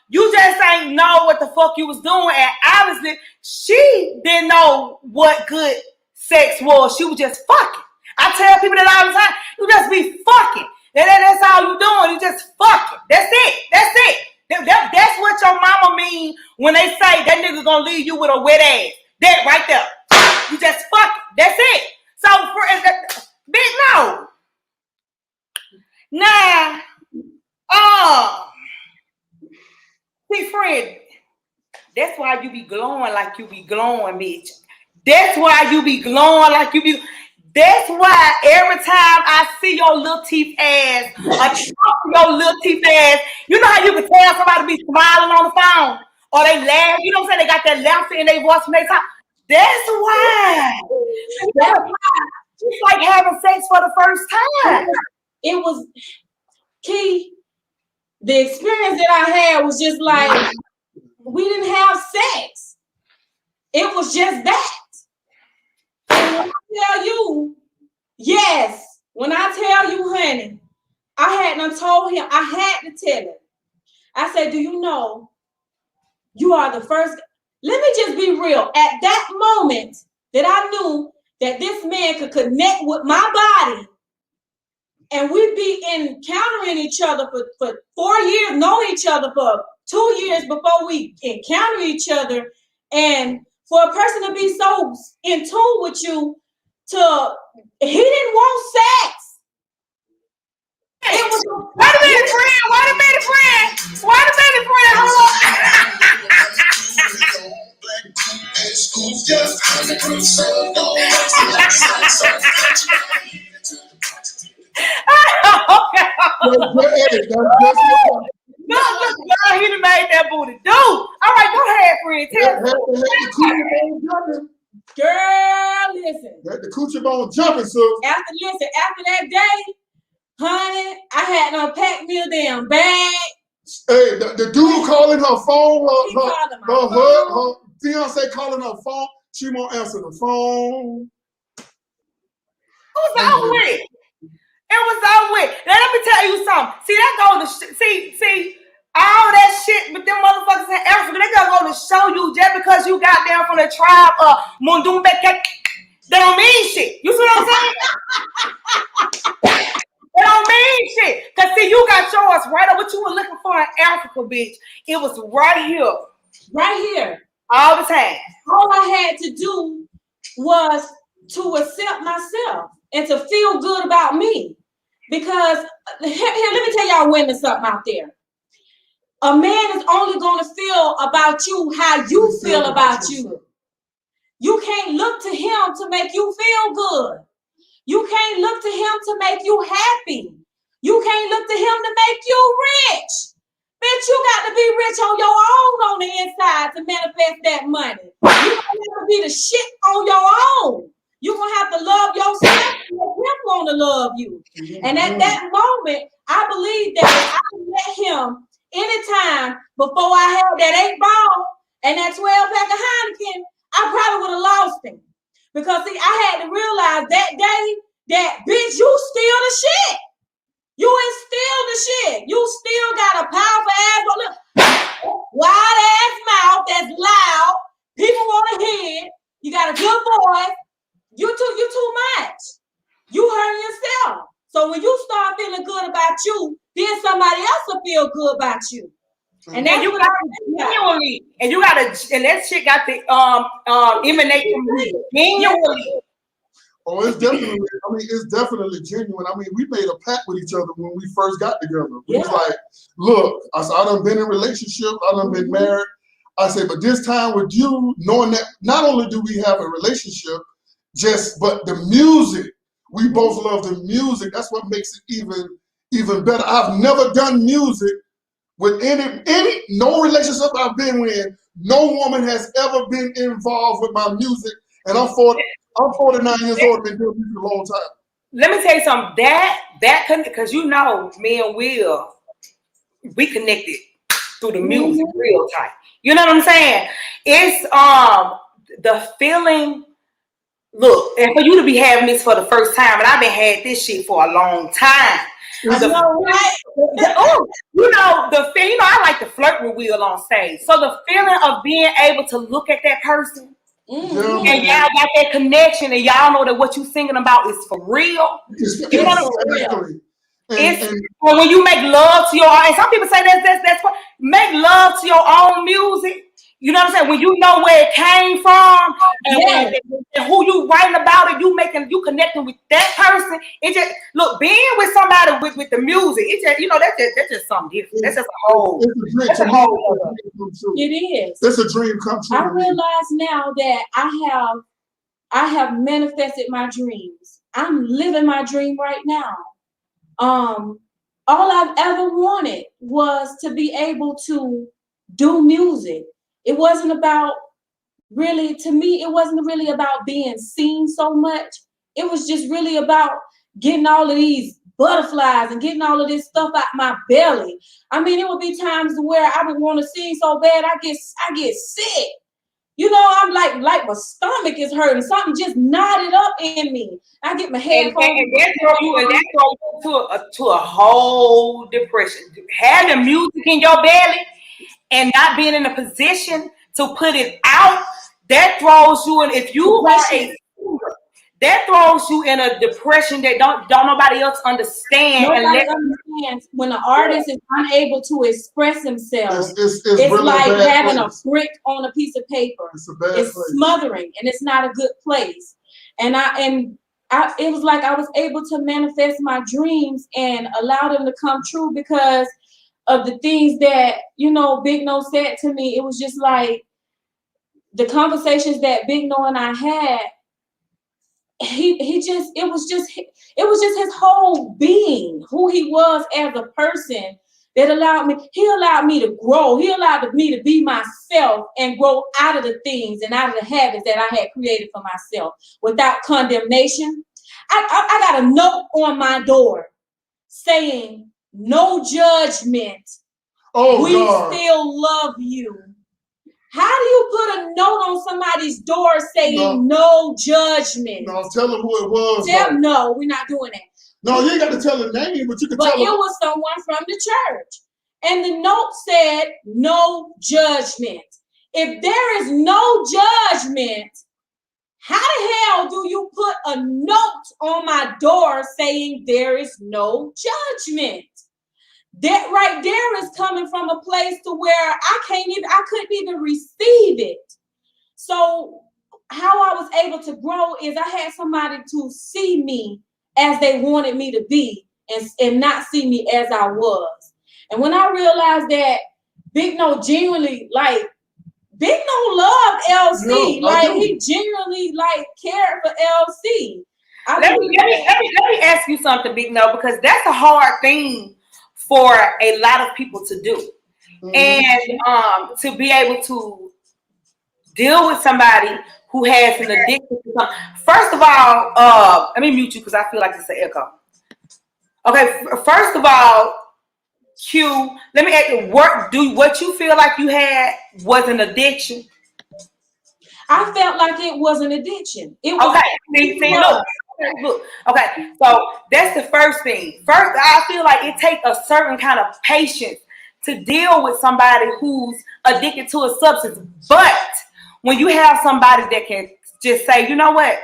you just ain't know what the fuck you was doing. And obviously, she didn't know what good sex was. She was just fucking. I tell people that all the time, you just be fucking. That's all you doing. You just fucking. That's it. That's what your mama mean when they say that nigga gonna leave you with a wet ass. That right there. You just fucking. That's it. So, Biggno. Nah. See, friend, that's why you be glowing like you be glowing, bitch. That's why you be glowing like you be. That's why every time I see your little teeth ass, your little teeth ass, you know how you can tell somebody be smiling on the phone or they laugh. You know what I'm saying? They got that laughter in their voice when they talk. That's why. It's like having sex for the first time. It was Key. The experience that I had was just like we didn't have sex. It was just that. And when I tell you, yes, when I tell you, honey, I hadn't told him, I had to tell him. I said, do you know you are the first? Let me just be real. At that moment that I knew that this man could connect with my body and we'd be encountering each other for 4 years, know each other for 2 years before we encounter each other. And For a person to be so in tune with you, he didn't want sex. It was Wait a minute, friend. Hold on. Look, girl, he done made that booty do. All right, go ahead, friend. Tell us. Girl, listen. The coochie bone jumping, so. After that day, honey, I had to unpack me a damn bag. Hey, the dude calling her phone, her fiance calling her phone, she won't answer the phone. It was over with. Now let me tell you something. See, that goes to see all that shit with them motherfuckers in Africa. They gonna go to show you just because you got down from the tribe of Mundumbe, that don't mean shit. You see what I'm saying? It don't mean shit. Cause see, you got yours right up what you were looking for in Africa, bitch. It was right here. Right here. All the time. All I had to do was to accept myself and to feel good about me. Because here, let me tell y'all women something out there. A man is only going to feel about you how you feel about you. You can't look to him to make you feel good. You can't look to him to make you happy. You can't look to him to make you rich. Bitch, you got to be rich on your own on the inside to manifest that money. You don't have to be the shit on your own. You're going to have to love yourself and let him want to love you. And at that moment, I believe that if I met him anytime before I had that 8-ball and that 12-pack of Heineken, I probably would have lost him. Because, see, I had to realize that day that, bitch, you still the shit. You ain't still the shit. You still got a powerful ass, wide ass mouth that's loud. People want to hear it. You got a good voice. You too much. You hurting yourself. So when you start feeling good about you, then somebody else will feel good about you. And then you gotta genuinely, and that shit got to emanate from you genuinely. Oh, it's definitely genuine. I mean, we made a pact with each other when we first got together. We was like, look, I done been in relationships, I done been married. I said, but this time with you, knowing that not only do we have a relationship, but the music, we both love the music. That's what makes it even better. I've never done music with no relationship I've been in. No woman has ever been involved with my music, and I'm 49 years old, been doing music a long time. Let me tell you something. That because me and Will, we connected through the music real tight. You know what I'm saying? It's the feeling. Look, and for you to be having this for the first time, and I've been had this shit for a long time. I like to flirt with Will on stage. So the feeling of being able to look at that person. And y'all got that connection, and y'all know that what you singing about is for real. You know what I'm saying? When you make love to your own, and some people say that's what make love to your own music. You know what I'm saying? When you know where it came from and who you writing about it, you connecting with that person. It just being with somebody with the music. It just that's just something different. That's just a whole. It's a whole. It is. It's a dream come true. I realize now that I have manifested my dreams. I'm living my dream right now. All I've ever wanted was to be able to do music. It wasn't about really, to me, it wasn't really about being seen so much. It was just really about getting all of these butterflies and getting all of this stuff out my belly. I mean, it would be times where I would want to sing so bad I get sick. You know, I'm like my stomach is hurting. Something just knotted up in me. I get my headphones. And that throw you to a whole depression. Having music in your belly and not being in a position to put it out, that throws you in. If you are a singer, that throws you in a depression that don't nobody else understand. Nobody understands when an artist is unable to express himself. It's It's really like having place. a brick on a piece of paper. It's a bad It's place. smothering, and it's not a good place. And it was like I was able to manifest my dreams and allow them to come true because of the things that, you know, Biggno said to me. It was just like the conversations that Biggno and I had. It was just his whole being, who he was as a person, that allowed me to grow. He allowed me to be myself and grow out of the things and out of the habits that I had created for myself without condemnation. I got a note on my door saying, "No judgment. We still love you." How do you put a note on somebody's door saying no judgment? No, tell them who it was. No, we're not doing that. No, you ain't got to tell the name, but you can tell them. But it was someone from the church. And the note said no judgment. If there is no judgment, how the hell do you put a note on my door saying there is no judgment? That right there is coming from a place to where I couldn't even receive it. So how I was able to grow is I had somebody to see me as they wanted me to be and not see me as I was. And when I realized that Biggno genuinely, like, Biggno loved LC. He genuinely cared for LC. Let me ask you something, Biggno, because that's a hard thing for a lot of people to do. Mm-hmm. And to be able to deal with somebody who has an addiction to something. First of all, let me mute you because I feel like it's an echo. Okay, first of all, Q, let me ask you, what you feel like you had was an addiction? I felt like it was an addiction. It was Look. Okay, so that's the first thing. First, I feel like it takes a certain kind of patience to deal with somebody who's addicted to a substance. But when you have somebody that can just say, you know what,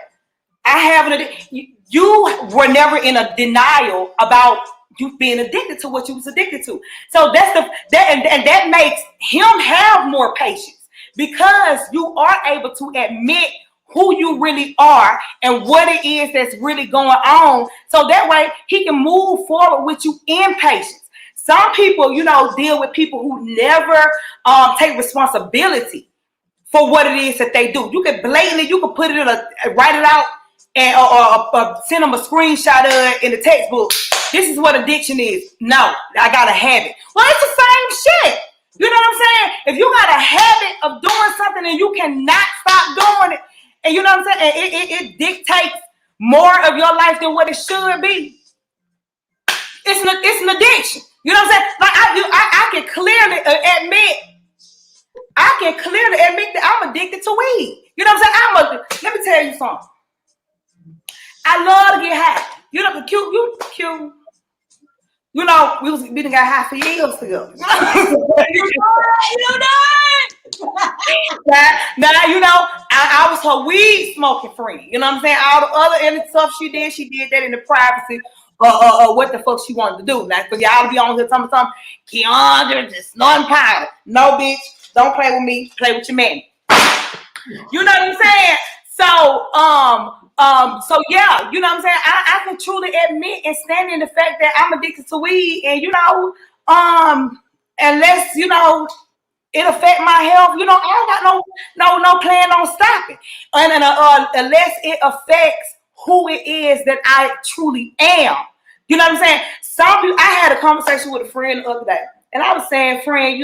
I have an addiction. You were never in a denial about you being addicted to what you was addicted to. So that makes him have more patience because you are able to admit who you really are and what it is that's really going on. So that way he can move forward with you in patience. Some people, deal with people who never take responsibility for what it is that they do. You can blatantly, put it write it out and or send them a screenshot of it in the textbook. This is what addiction is. No, I got a habit. Well, it's the same shit. You know what I'm saying? If you got a habit of doing something and you cannot stop doing it, and you know what I'm saying, it dictates more of your life than what it should be. It's an addiction. You know what I'm saying? Like I can clearly admit. I can clearly admit that I'm addicted to weed. You know what I'm saying? Let me tell you something. I love to get high. You know, cute. We done got high for years ago. I was her weed smoking friend. You know what I'm saying? All the other stuff she did that in the privacy of what the fuck she wanted to do. Like, for y'all to be on here talking something, Keandra just snorting powder. No, bitch, don't play with me. Play with your man. You know what I'm saying? So yeah, you know what I'm saying? I can truly admit and stand in the fact that I'm addicted to weed, and unless it affect my health, I don't got no plan on stopping, and unless it affects who it is that I truly am. You know what I'm saying? Some people, I had a conversation with a friend the other day, and I was saying, friend,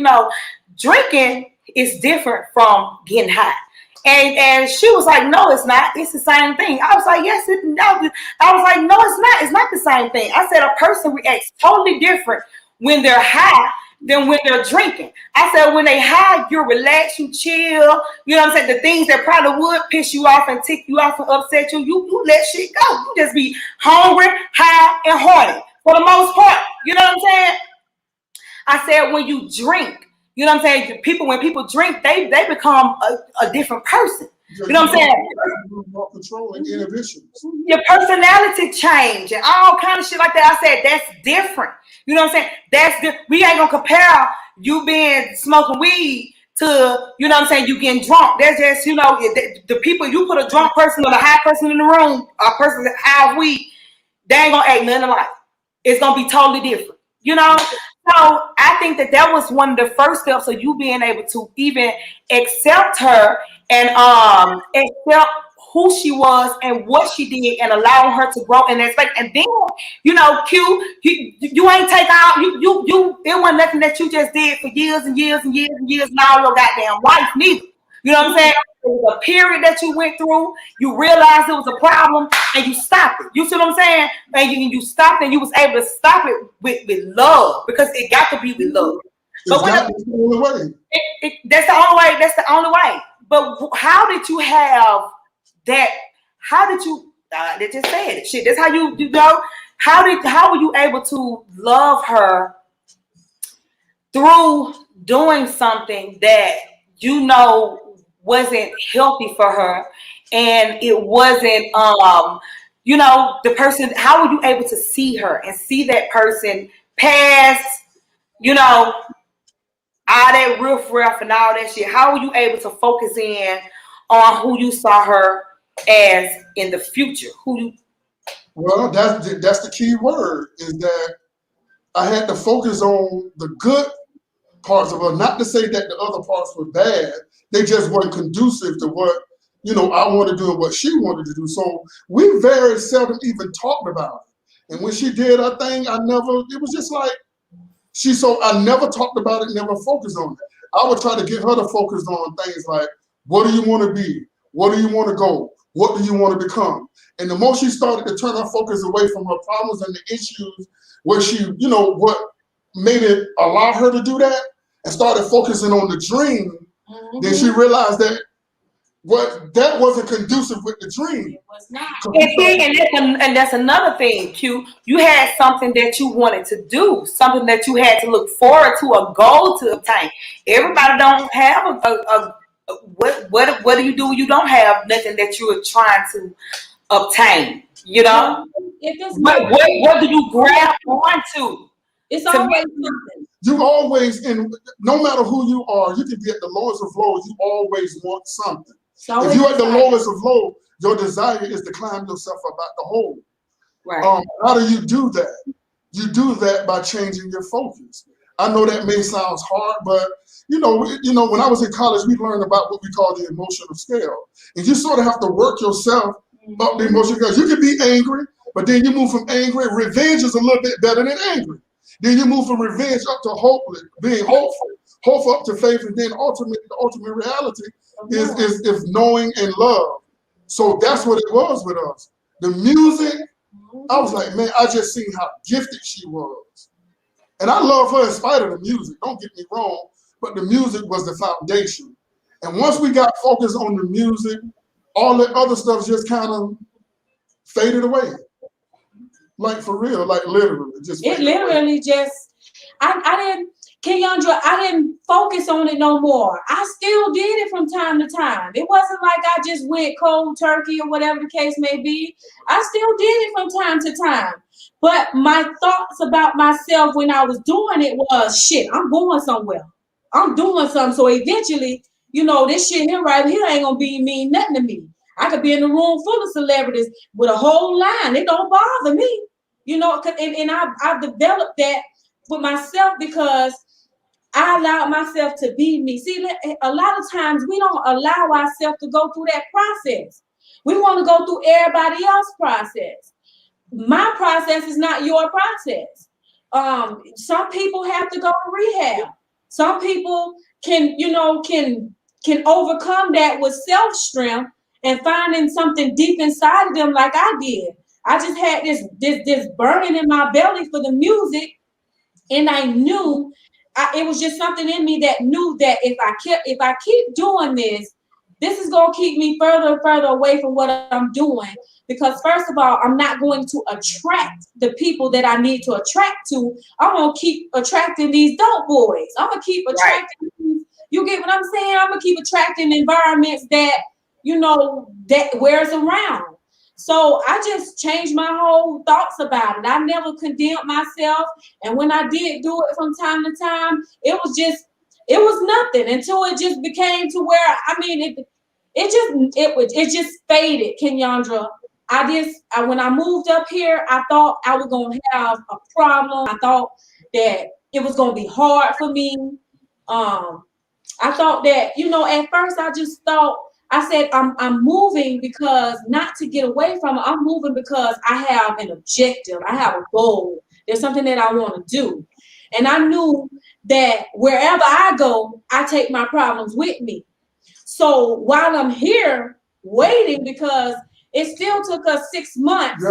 drinking is different from getting high. And she was like, no, it's not. It's the same thing. I was like, yes, no. I was like, no, it's not. It's not the same thing. I said a person reacts totally different when they're high than when they're drinking. I said when they high, you relax, you chill. You know what I'm saying? The things that probably would piss you off and tick you off and upset you, you let shit go. You just be hungry, high, and horny for the most part. You know what I'm saying? I said when you drink, you know what I'm saying? When people drink, they become a different person. You know what I'm saying? More control and inhibitions. Your personality change and all kind of shit like that. I said that's different. You know what I'm saying? We ain't gonna compare you being smoking weed to, you know what I'm saying, you getting drunk. That's just, you know, the people, you put a drunk person or a high person in the room, a person that's high weed, they ain't gonna act nothing alike. It's gonna be totally different. You know? So I think that was one of the first steps of you being able to even accept her and accept who she was and what she did and allowing her to grow in that space. And then, you know, you ain't take out it wasn't nothing that you just did for years and years and years and years and all your goddamn life neither. You know what I'm saying? It was a period that you went through. You realized it was a problem, and you stopped it. You see what I'm saying? And you stopped, and you was able to stop it with love, because it got to be with love. But That's the only way. That's the only way. That's the only way. But how did you have that? How did you? They just said it. Shit. That's how you know. How were you able to love her through doing something that you know wasn't healthy for her, and it wasn't you know, the person? How were you able to see her and see that person pass, you know, all that riff and all that shit? How were you able to focus in on who you saw her as in the future? Well, that's the key word, is that I had to focus on the good parts of her. Not to say that the other parts were bad. They just weren't conducive to what, you know, I wanted to do and what she wanted to do. So we very seldom even talked about it. And when she did her thing, it was just like, I never talked about it, never focused on it. I would try to get her to focus on things like, what do you want to be? What do you want to go? What do you want to become? And the more she started to turn her focus away from her problems and the issues, where she, you know, what made it allow her to do that, and started focusing on the dream, then she realized that that wasn't conducive with the dream. It was not. And that's another thing, Q. You had something that you wanted to do, something that you had to look forward to, a goal to obtain. Everybody don't have what do you do when you don't have nothing that you are trying to obtain? You know, what do you grab onto? It's always something. You always, and no matter who you are, you can be at the lowest of lows. You always want something. If you're at the lowest of low, your desire is to climb yourself up out the hole. Right. How do you do that? You do that by changing your focus. I know that may sound hard, but you know, when I was in college, we learned about what we call the emotional scale, and you sort of have to work yourself up the emotional scale. You can be angry, but then you move from angry. Revenge is a little bit better than angry. Then you move from revenge up to hopeless, being hopeful, hope up to faith, and then the ultimate reality is knowing and love. So that's what it was with us. The music, I was like, man, I just seen how gifted she was. And I love her in spite of the music, don't get me wrong, but the music was the foundation. And once we got focused on the music, all the other stuff just kind of faded away. Like for real, like literally. Keandra, I didn't focus on it no more. I still did it from time to time. It wasn't like I just went cold turkey or whatever the case may be. I still did it from time to time. But my thoughts about myself when I was doing it was, shit, I'm going somewhere. I'm doing something. So eventually, you know, this shit here right here ain't gonna mean nothing to me. I could be in a room full of celebrities with a whole line. It don't bother me. You know, and I've developed that with myself because I allowed myself to be me. See, a lot of times we don't allow ourselves to go through that process. We want to go through everybody else's process. My process is not your process. Some people have to go to rehab. Some people can overcome that with self-strength and finding something deep inside of them like I did. I just had this burning in my belly for the music, and I knew it was just something in me that knew that if I keep doing this is gonna keep me further and further away from what I'm doing. Because first of all, I'm not going to attract the people that I need to attract to. I'm gonna keep attracting these dope boys. I'm gonna keep attracting. You get what I'm saying? I'm gonna keep attracting environments that that wears around. So I just changed my whole thoughts about it. I never condemned myself. And when I did do it from time to time, it was nothing until it just became to where, I mean, it just faded, Kenyandra. When I moved up here, I thought I was going to have a problem. I thought that it was going to be hard for me. I thought that, at first I just thought, I said, I'm moving because not to get away from it. I'm moving because I have an objective. I have a goal. There's something that I want to do. And I knew that wherever I go, I take my problems with me. So while I'm here waiting, because it still took us 6 months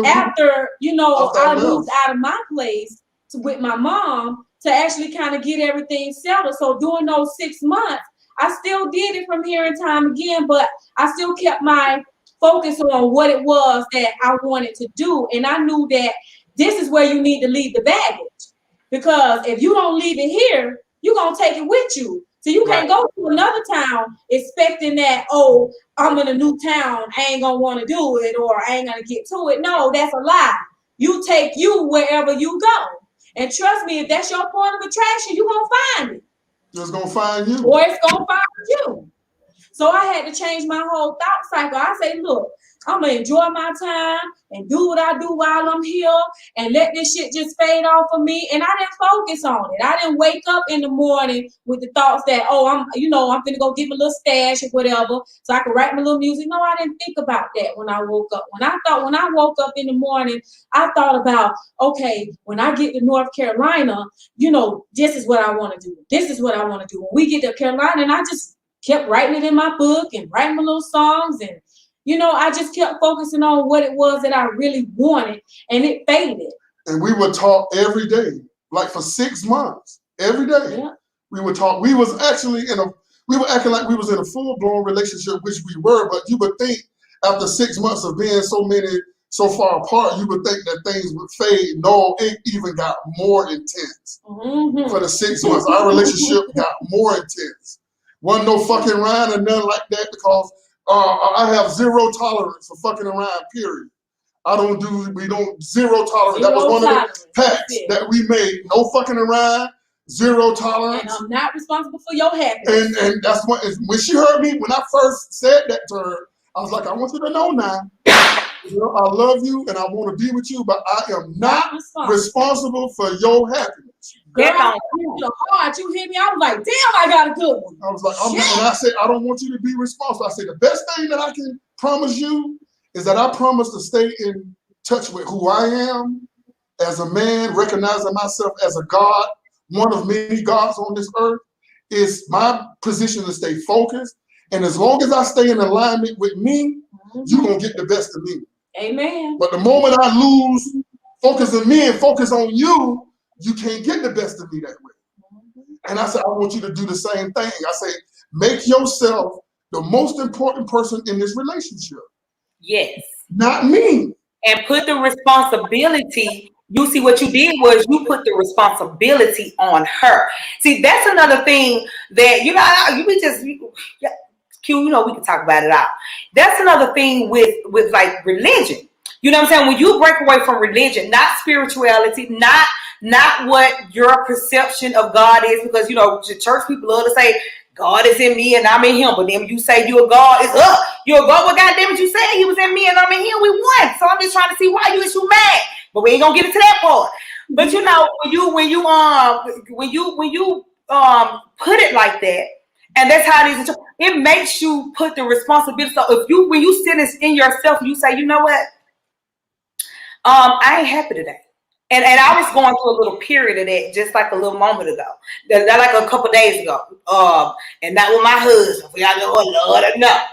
after, I moved out of my place with my mom to actually kind of get everything settled. So during those 6 months, I still did it from here and time again, but I still kept my focus on what it was that I wanted to do. And I knew that this is where you need to leave the baggage. Because if you don't leave it here, you're going to take it with you. So you can't go to another town expecting that, oh, I'm in a new town, I ain't going to want to do it, or I ain't going to get to it. No, that's a lie. You take you wherever you go. And trust me, if that's your point of attraction, you're going to find it. It's going to find you. Or it's going to find you. So I had to change my whole thought cycle. I say, look, I'm going to enjoy my time and do what I do while I'm here and let this shit just fade off of me. And I didn't focus on it. I didn't wake up in the morning with the thoughts that, oh, I'm going to go get my little stash or whatever so I can write my little music. No, I didn't think about that when I woke up. When I woke up in the morning, I thought about, okay, when I get to North Carolina, this is what I want to do. This is what I want to do. When we get to Carolina, and I just kept writing it in my book and writing my little songs, and I just kept focusing on what it was that I really wanted, and it faded. And we would talk every day, like for 6 months, every day. Yeah. We would talk. We was actually we were acting like we was in a full-blown relationship, which we were, but you would think after 6 months of being so far apart, you would think that things would fade. No, it even got more intense. Mm-hmm. For the 6 months. Our relationship got more intense. Wasn't no fucking around or nothing like that, because I have zero tolerance for fucking around, period. We don't zero tolerance. That was one of the pacts that we made. No fucking around, zero tolerance. And I'm not responsible for your happiness. And that's when she heard me, when I first said that to her, I was like, I want you to know now, I love you and I want to be with you, but I am not responsible for your happiness. Girl, you hear me? I was like, damn, I got a good one. I was like, and I said, I don't want you to be responsible. I said, the best thing that I can promise you is that I promise to stay in touch with who I am as a man, recognizing myself as a God, one of many gods on this earth. Is my position to stay focused. And as long as I stay in alignment with me, you're going to get the best of me. Amen. But the moment I lose focus on me and focus on you, you can't get the best of me that way. And I said, I want you to do the same thing. I say, make yourself the most important person in this relationship. Yes. Not me. And put the responsibility. You see, what you did was you put the responsibility on her. See, that's another thing that, Q, we can talk about it out. That's another thing with like religion. You know what I'm saying? When you break away from religion, not spirituality, not what your perception of God is, because the church people love to say God is in me and I'm in him, but then you say you're a God, it's up. You're a God, well, goddamn it, you said he was in me and I'm in him, we won. So I'm just trying to see why you mad, but we ain't gonna get into that part. But when you put it like that, and that's how it is. It makes you put the responsibility. So when you sit in yourself, you say, you know what? I ain't happy today. And I was going through a little period of that just like a little moment ago. That like a couple days ago. And not with my husband. Y'all know, oh Lord, no.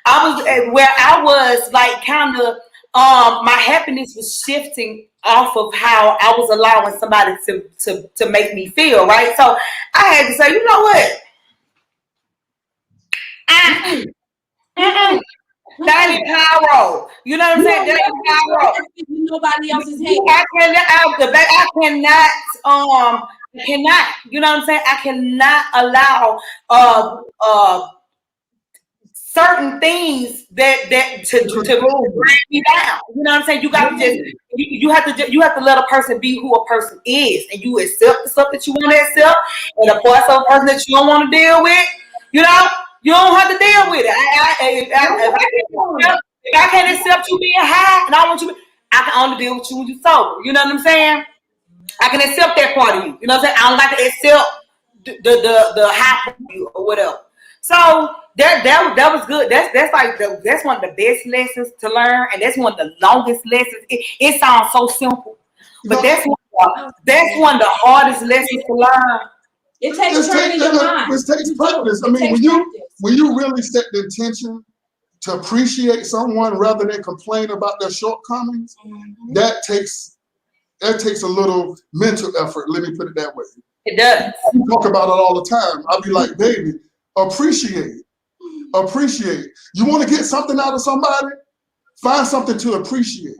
I was like kind of my happiness was shifting off of how I was allowing somebody to make me feel, right? So I had to say, you know what? That ain't Cairo. You know what I'm saying? That ain't Cairo. Nobody else's hand. I cannot. You know what I'm saying? I cannot allow certain things that to bring me down. You know what I'm saying? You got to just you have to let a person be who a person is, and you accept the stuff that you want to accept, and the parts of a person that you don't want to deal with. You know, you don't have to deal with it. If I can't accept you being high, and I want you, I can only deal with you when you're sober. You know what I'm saying? I can accept that part of you. You know what I'm saying? I don't like to accept the high part of you or whatever. So that was good. That's like that's one of the best lessons to learn, and that's one of the longest lessons. It sounds so simple, but that's one of the hardest lessons to learn. It takes training your mind. It takes practice. I mean, when you really set the intention to appreciate someone rather than complain about their shortcomings, that takes a little mental effort. Let me put it that way. It does. We talk about it all the time. I'll be like, baby, appreciate. You want to get something out of somebody? Find something to appreciate.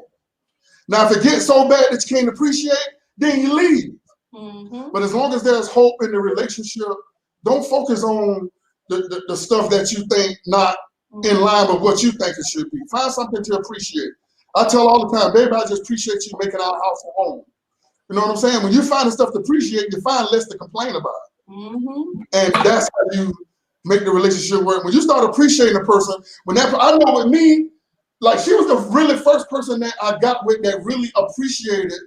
Now, if it gets so bad that you can't appreciate, then you leave. But as long as there's hope in the relationship, don't focus on the stuff that you think not in line with what you think it should be. Find something to appreciate. I tell all the time, baby, I just appreciate you making our house a home. You know what I'm saying? When you find the stuff to appreciate, you find less to complain about. And that's how you make the relationship work. When you start appreciating a person, I know with me, like she was the really first person that I got with that really appreciated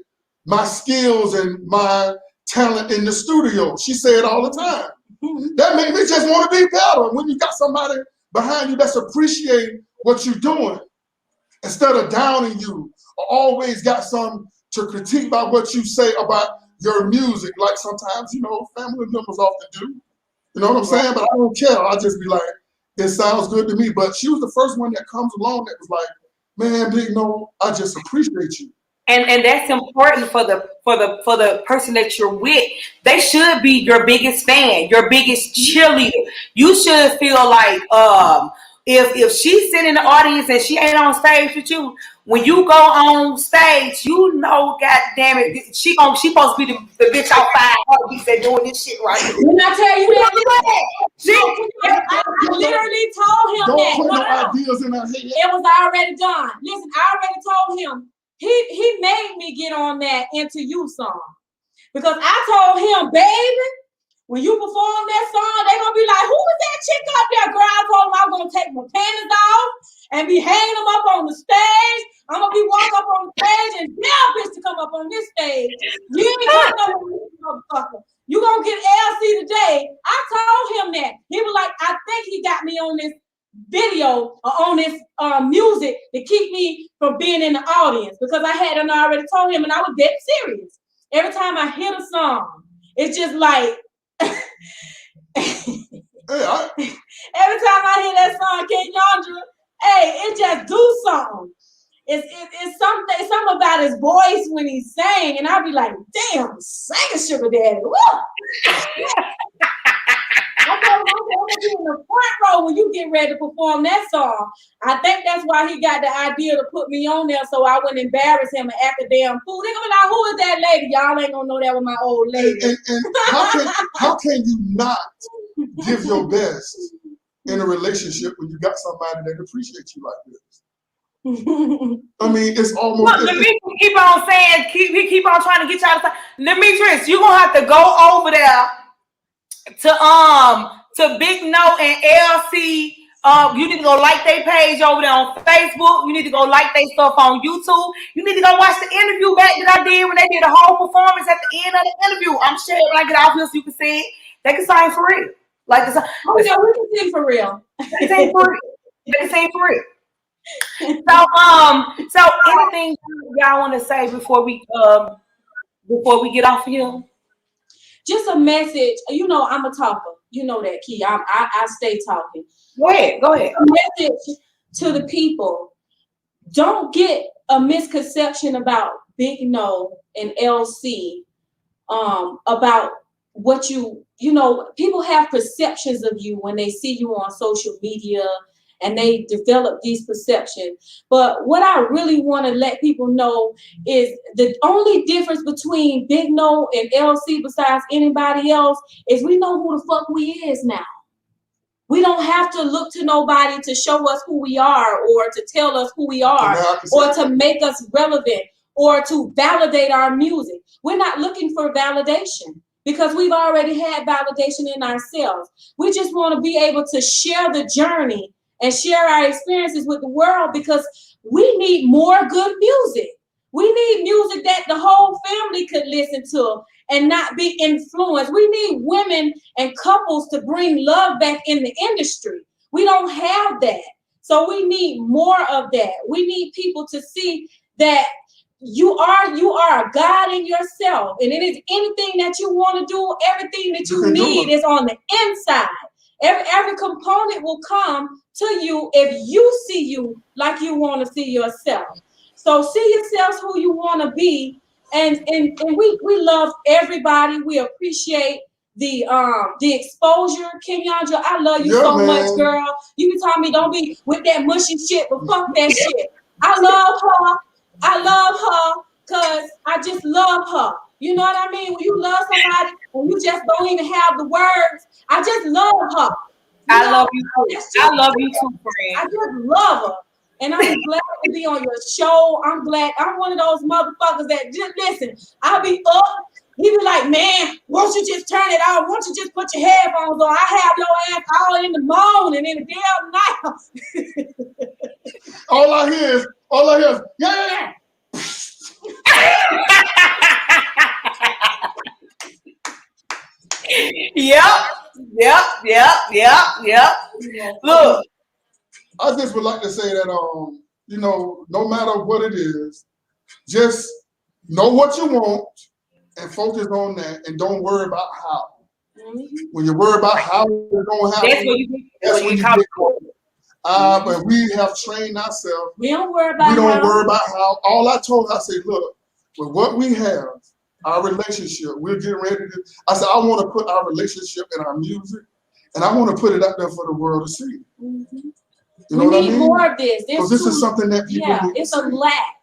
my skills and my talent in the studio. She said all the time. That made me just want to be better. When you got somebody behind you that's appreciating what you're doing, instead of downing you, or always got some to critique about what you say about your music, like sometimes, family members often do. You know what I'm saying? But I don't care. I'll just be like, it sounds good to me. But she was the first one that comes along that was like, man, Biggno, I just appreciate you. And that's important for the person that you're with. They should be your biggest fan, your biggest cheerleader. You should feel like if she's sitting in the audience and she ain't on stage with you, when you go on stage, God damn it, she supposed to be the bitch out 5 heartbeats that doing this shit right here. When I tell you that, I literally told him that. Don't put no ideas in her head. It was already done. Listen, I already told him. He made me get on that Into You song. Because I told him, baby, when you perform that song, they're going to be like, who is that chick up there? Girl, I told him I was going to take my panties off and be hanging them up on the stage. I'm going to be walking up on the stage and tell bitch to come up on this stage. You ain't coming up on this motherfucker. You going to get LC today. I told him that. He was like, I think he got me on this video or on this music to keep me from being in the audience, because I hadn't already told him, and I was dead serious. Every time I hit a song, it's just like every time I hear that song, King Yandra, it just do something. It's something about his voice when he sang, and I'll be like, damn, sing a sugar daddy. I'm gonna be in the front row when you get ready to perform that song. I think that's why he got the idea to put me on there, so I wouldn't embarrass him and act a damn fool. They're gonna be like, who is that lady? Y'all ain't gonna know that was my old lady. And how can you not give your best in a relationship when you got somebody that appreciates you like this? I mean, it's almost. Look, Demetrius keep on saying, keep on trying to get y'all to. Demetrius, you're gonna have to go over there to Biggno and LC. You need to go like their page over there on Facebook. You need to go like their stuff on YouTube. You need to go watch the interview back that I did when they did a whole performance at the end of the interview. I'm sure when I get off here so you can see it. They can sing for real. Like it's we can sing for real. They can sing for real. They can sing for real. So anything y'all want to say before we get off here? Just a message. I'm a talker. You know that, Key. I stay talking. Go ahead. A message to the people. Don't get a misconception about Biggno and LC about what people have perceptions of you when they see you on social media, and they develop these perceptions. But what I really want to let people know is the only difference between Biggno and LC, besides anybody else, is we know who the fuck we is now. We don't have to look to nobody to show us who we are or to tell us who we are or to make us relevant or to validate our music. We're not looking for validation because we've already had validation in ourselves. We just want to be able to share the journey and share our experiences with the world because we need more good music. We need music that the whole family could listen to and not be influenced. We need women and couples to bring love back in the industry. We don't have that. So we need more of that. We need people to see that you are a God in yourself. And it is anything that you want to do, everything that you need is on the inside. Every component will come to you if you see you like you want to see yourself. So see yourselves who you want to be. And we love everybody. We appreciate the exposure. Kenyandra, I love you so much, girl. You be telling me don't be with that mushy shit, but fuck that shit. I love her. I love her because I just love her. You know what I mean? When you love somebody and you just don't even have the words, I just love her. I love you too. I love you too, friend. I just love her. And I'm glad to be on your show. I'm glad. I'm one of those motherfuckers that just listen. I'll be up. He be like, man, won't you just turn it off? Won't you just put your headphones on? I have your ass all in the morning and in the damn night. All I hear is, yeah. Yep. Look. I just would like to say that, you know, no matter what it is, just know what you want and focus on that and don't worry about how. When you worry about how it's going to happen, that's when you get caught. But we have trained ourselves. We don't worry about how. All I told her, I said, look, with what we have, our relationship, we're getting ready to, I said, I want to put our relationship in our music and I want to put it out there for the world to see. You know we need more of this. Because this is something that people need it's a lack.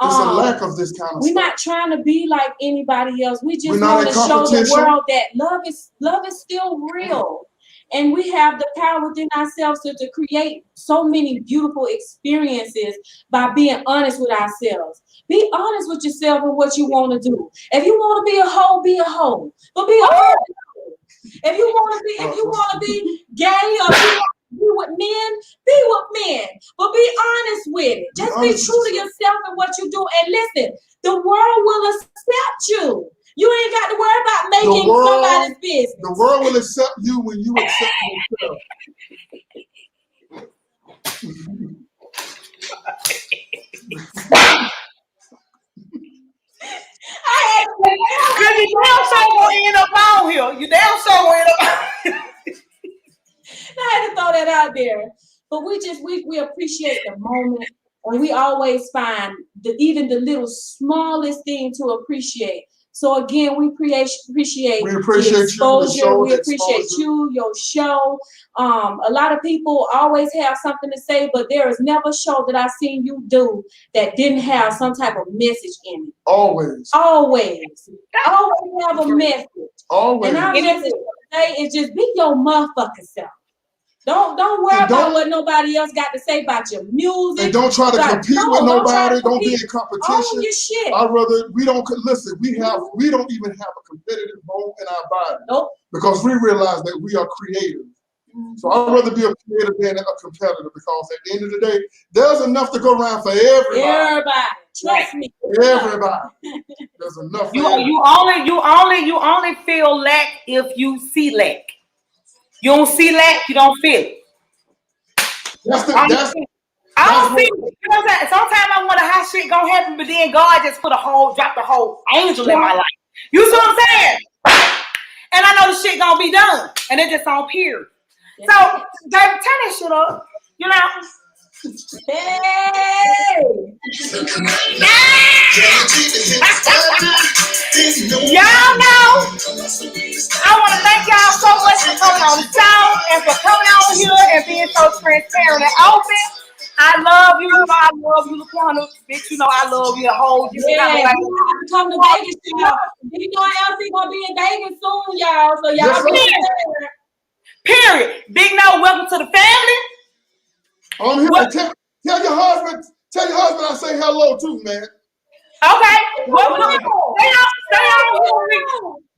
It's a lack of this kind of we're stuff. not trying to be like anybody else. We just want to show the world that love is still real. And we have the power within ourselves to create so many beautiful experiences by being honest with ourselves. Be honest with yourself and what you want to do. If you want to be a hoe, be a hoe. But be a hoe. If you want to be gay or be with men, be with men. But be honest with it. Just be true to yourself and what you do. And listen, the world will accept you. You ain't got to worry about making somebody's business. The world will accept you when you accept yourself. You damn sure gonna end up on here. You damn sure gonna end up on here. I had to throw that out there. But we appreciate the moment, and we always find even the little smallest thing to appreciate. So again, we appreciate the exposure. We appreciate you, your show. A lot of people always have something to say, but there is never a show that I've seen you do that didn't have some type of message in it. Always have a message. Always. And our message today is just be your motherfucking self. Don't worry about what nobody else got to say about your music. And don't try to compete with nobody. Don't be in competition. Own your shit. We don't even have a competitive bone in our body. Nope. Because we realize that we are creative. So I'd rather be a creator than a competitor because at the end of the day, there's enough to go around for everybody. Everybody. Trust me. Everybody. There's enough for everybody. You only feel lack if you see lack. You don't see lack, you don't feel it. I don't see it. You know what I'm saying? Sometimes I wonder how shit gonna happen, but then God just dropped the whole angel in my life. You see what I'm saying? And I know the shit gonna be done. And it just on period. So, baby, turn that shit up. You know? Hey! Y'all know I want to thank y'all so much for coming on the show and for coming on here and being so transparent and open. I love you. I love you, LaQuanta. Bitch, you know I love you. Hold you. Yeah, come to Vegas, y'all. Biggno and LC gonna be in Vegas soon, y'all. So y'all Period. Biggno, welcome to the family. I'm here. Tell your husband I say hello too, man. Okay. Well, look, stay on.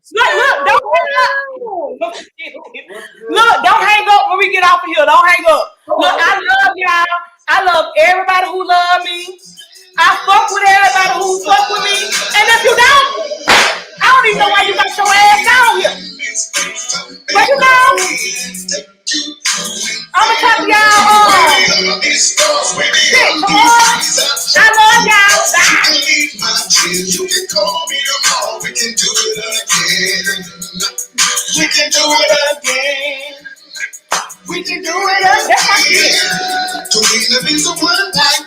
Look, don't hang up. Look, don't hang up when we get off of here. Don't hang up. Look, I love y'all. I love everybody who love me. I fuck with everybody who fuck with me. And if you don't, I don't even know why you got your ass down here. But you know, I'm gonna talk to y'all. Shit, come on. I love y'all. Bye. You can call me tomorrow. We can do it again. We can do it again. We can do it again. To be the one like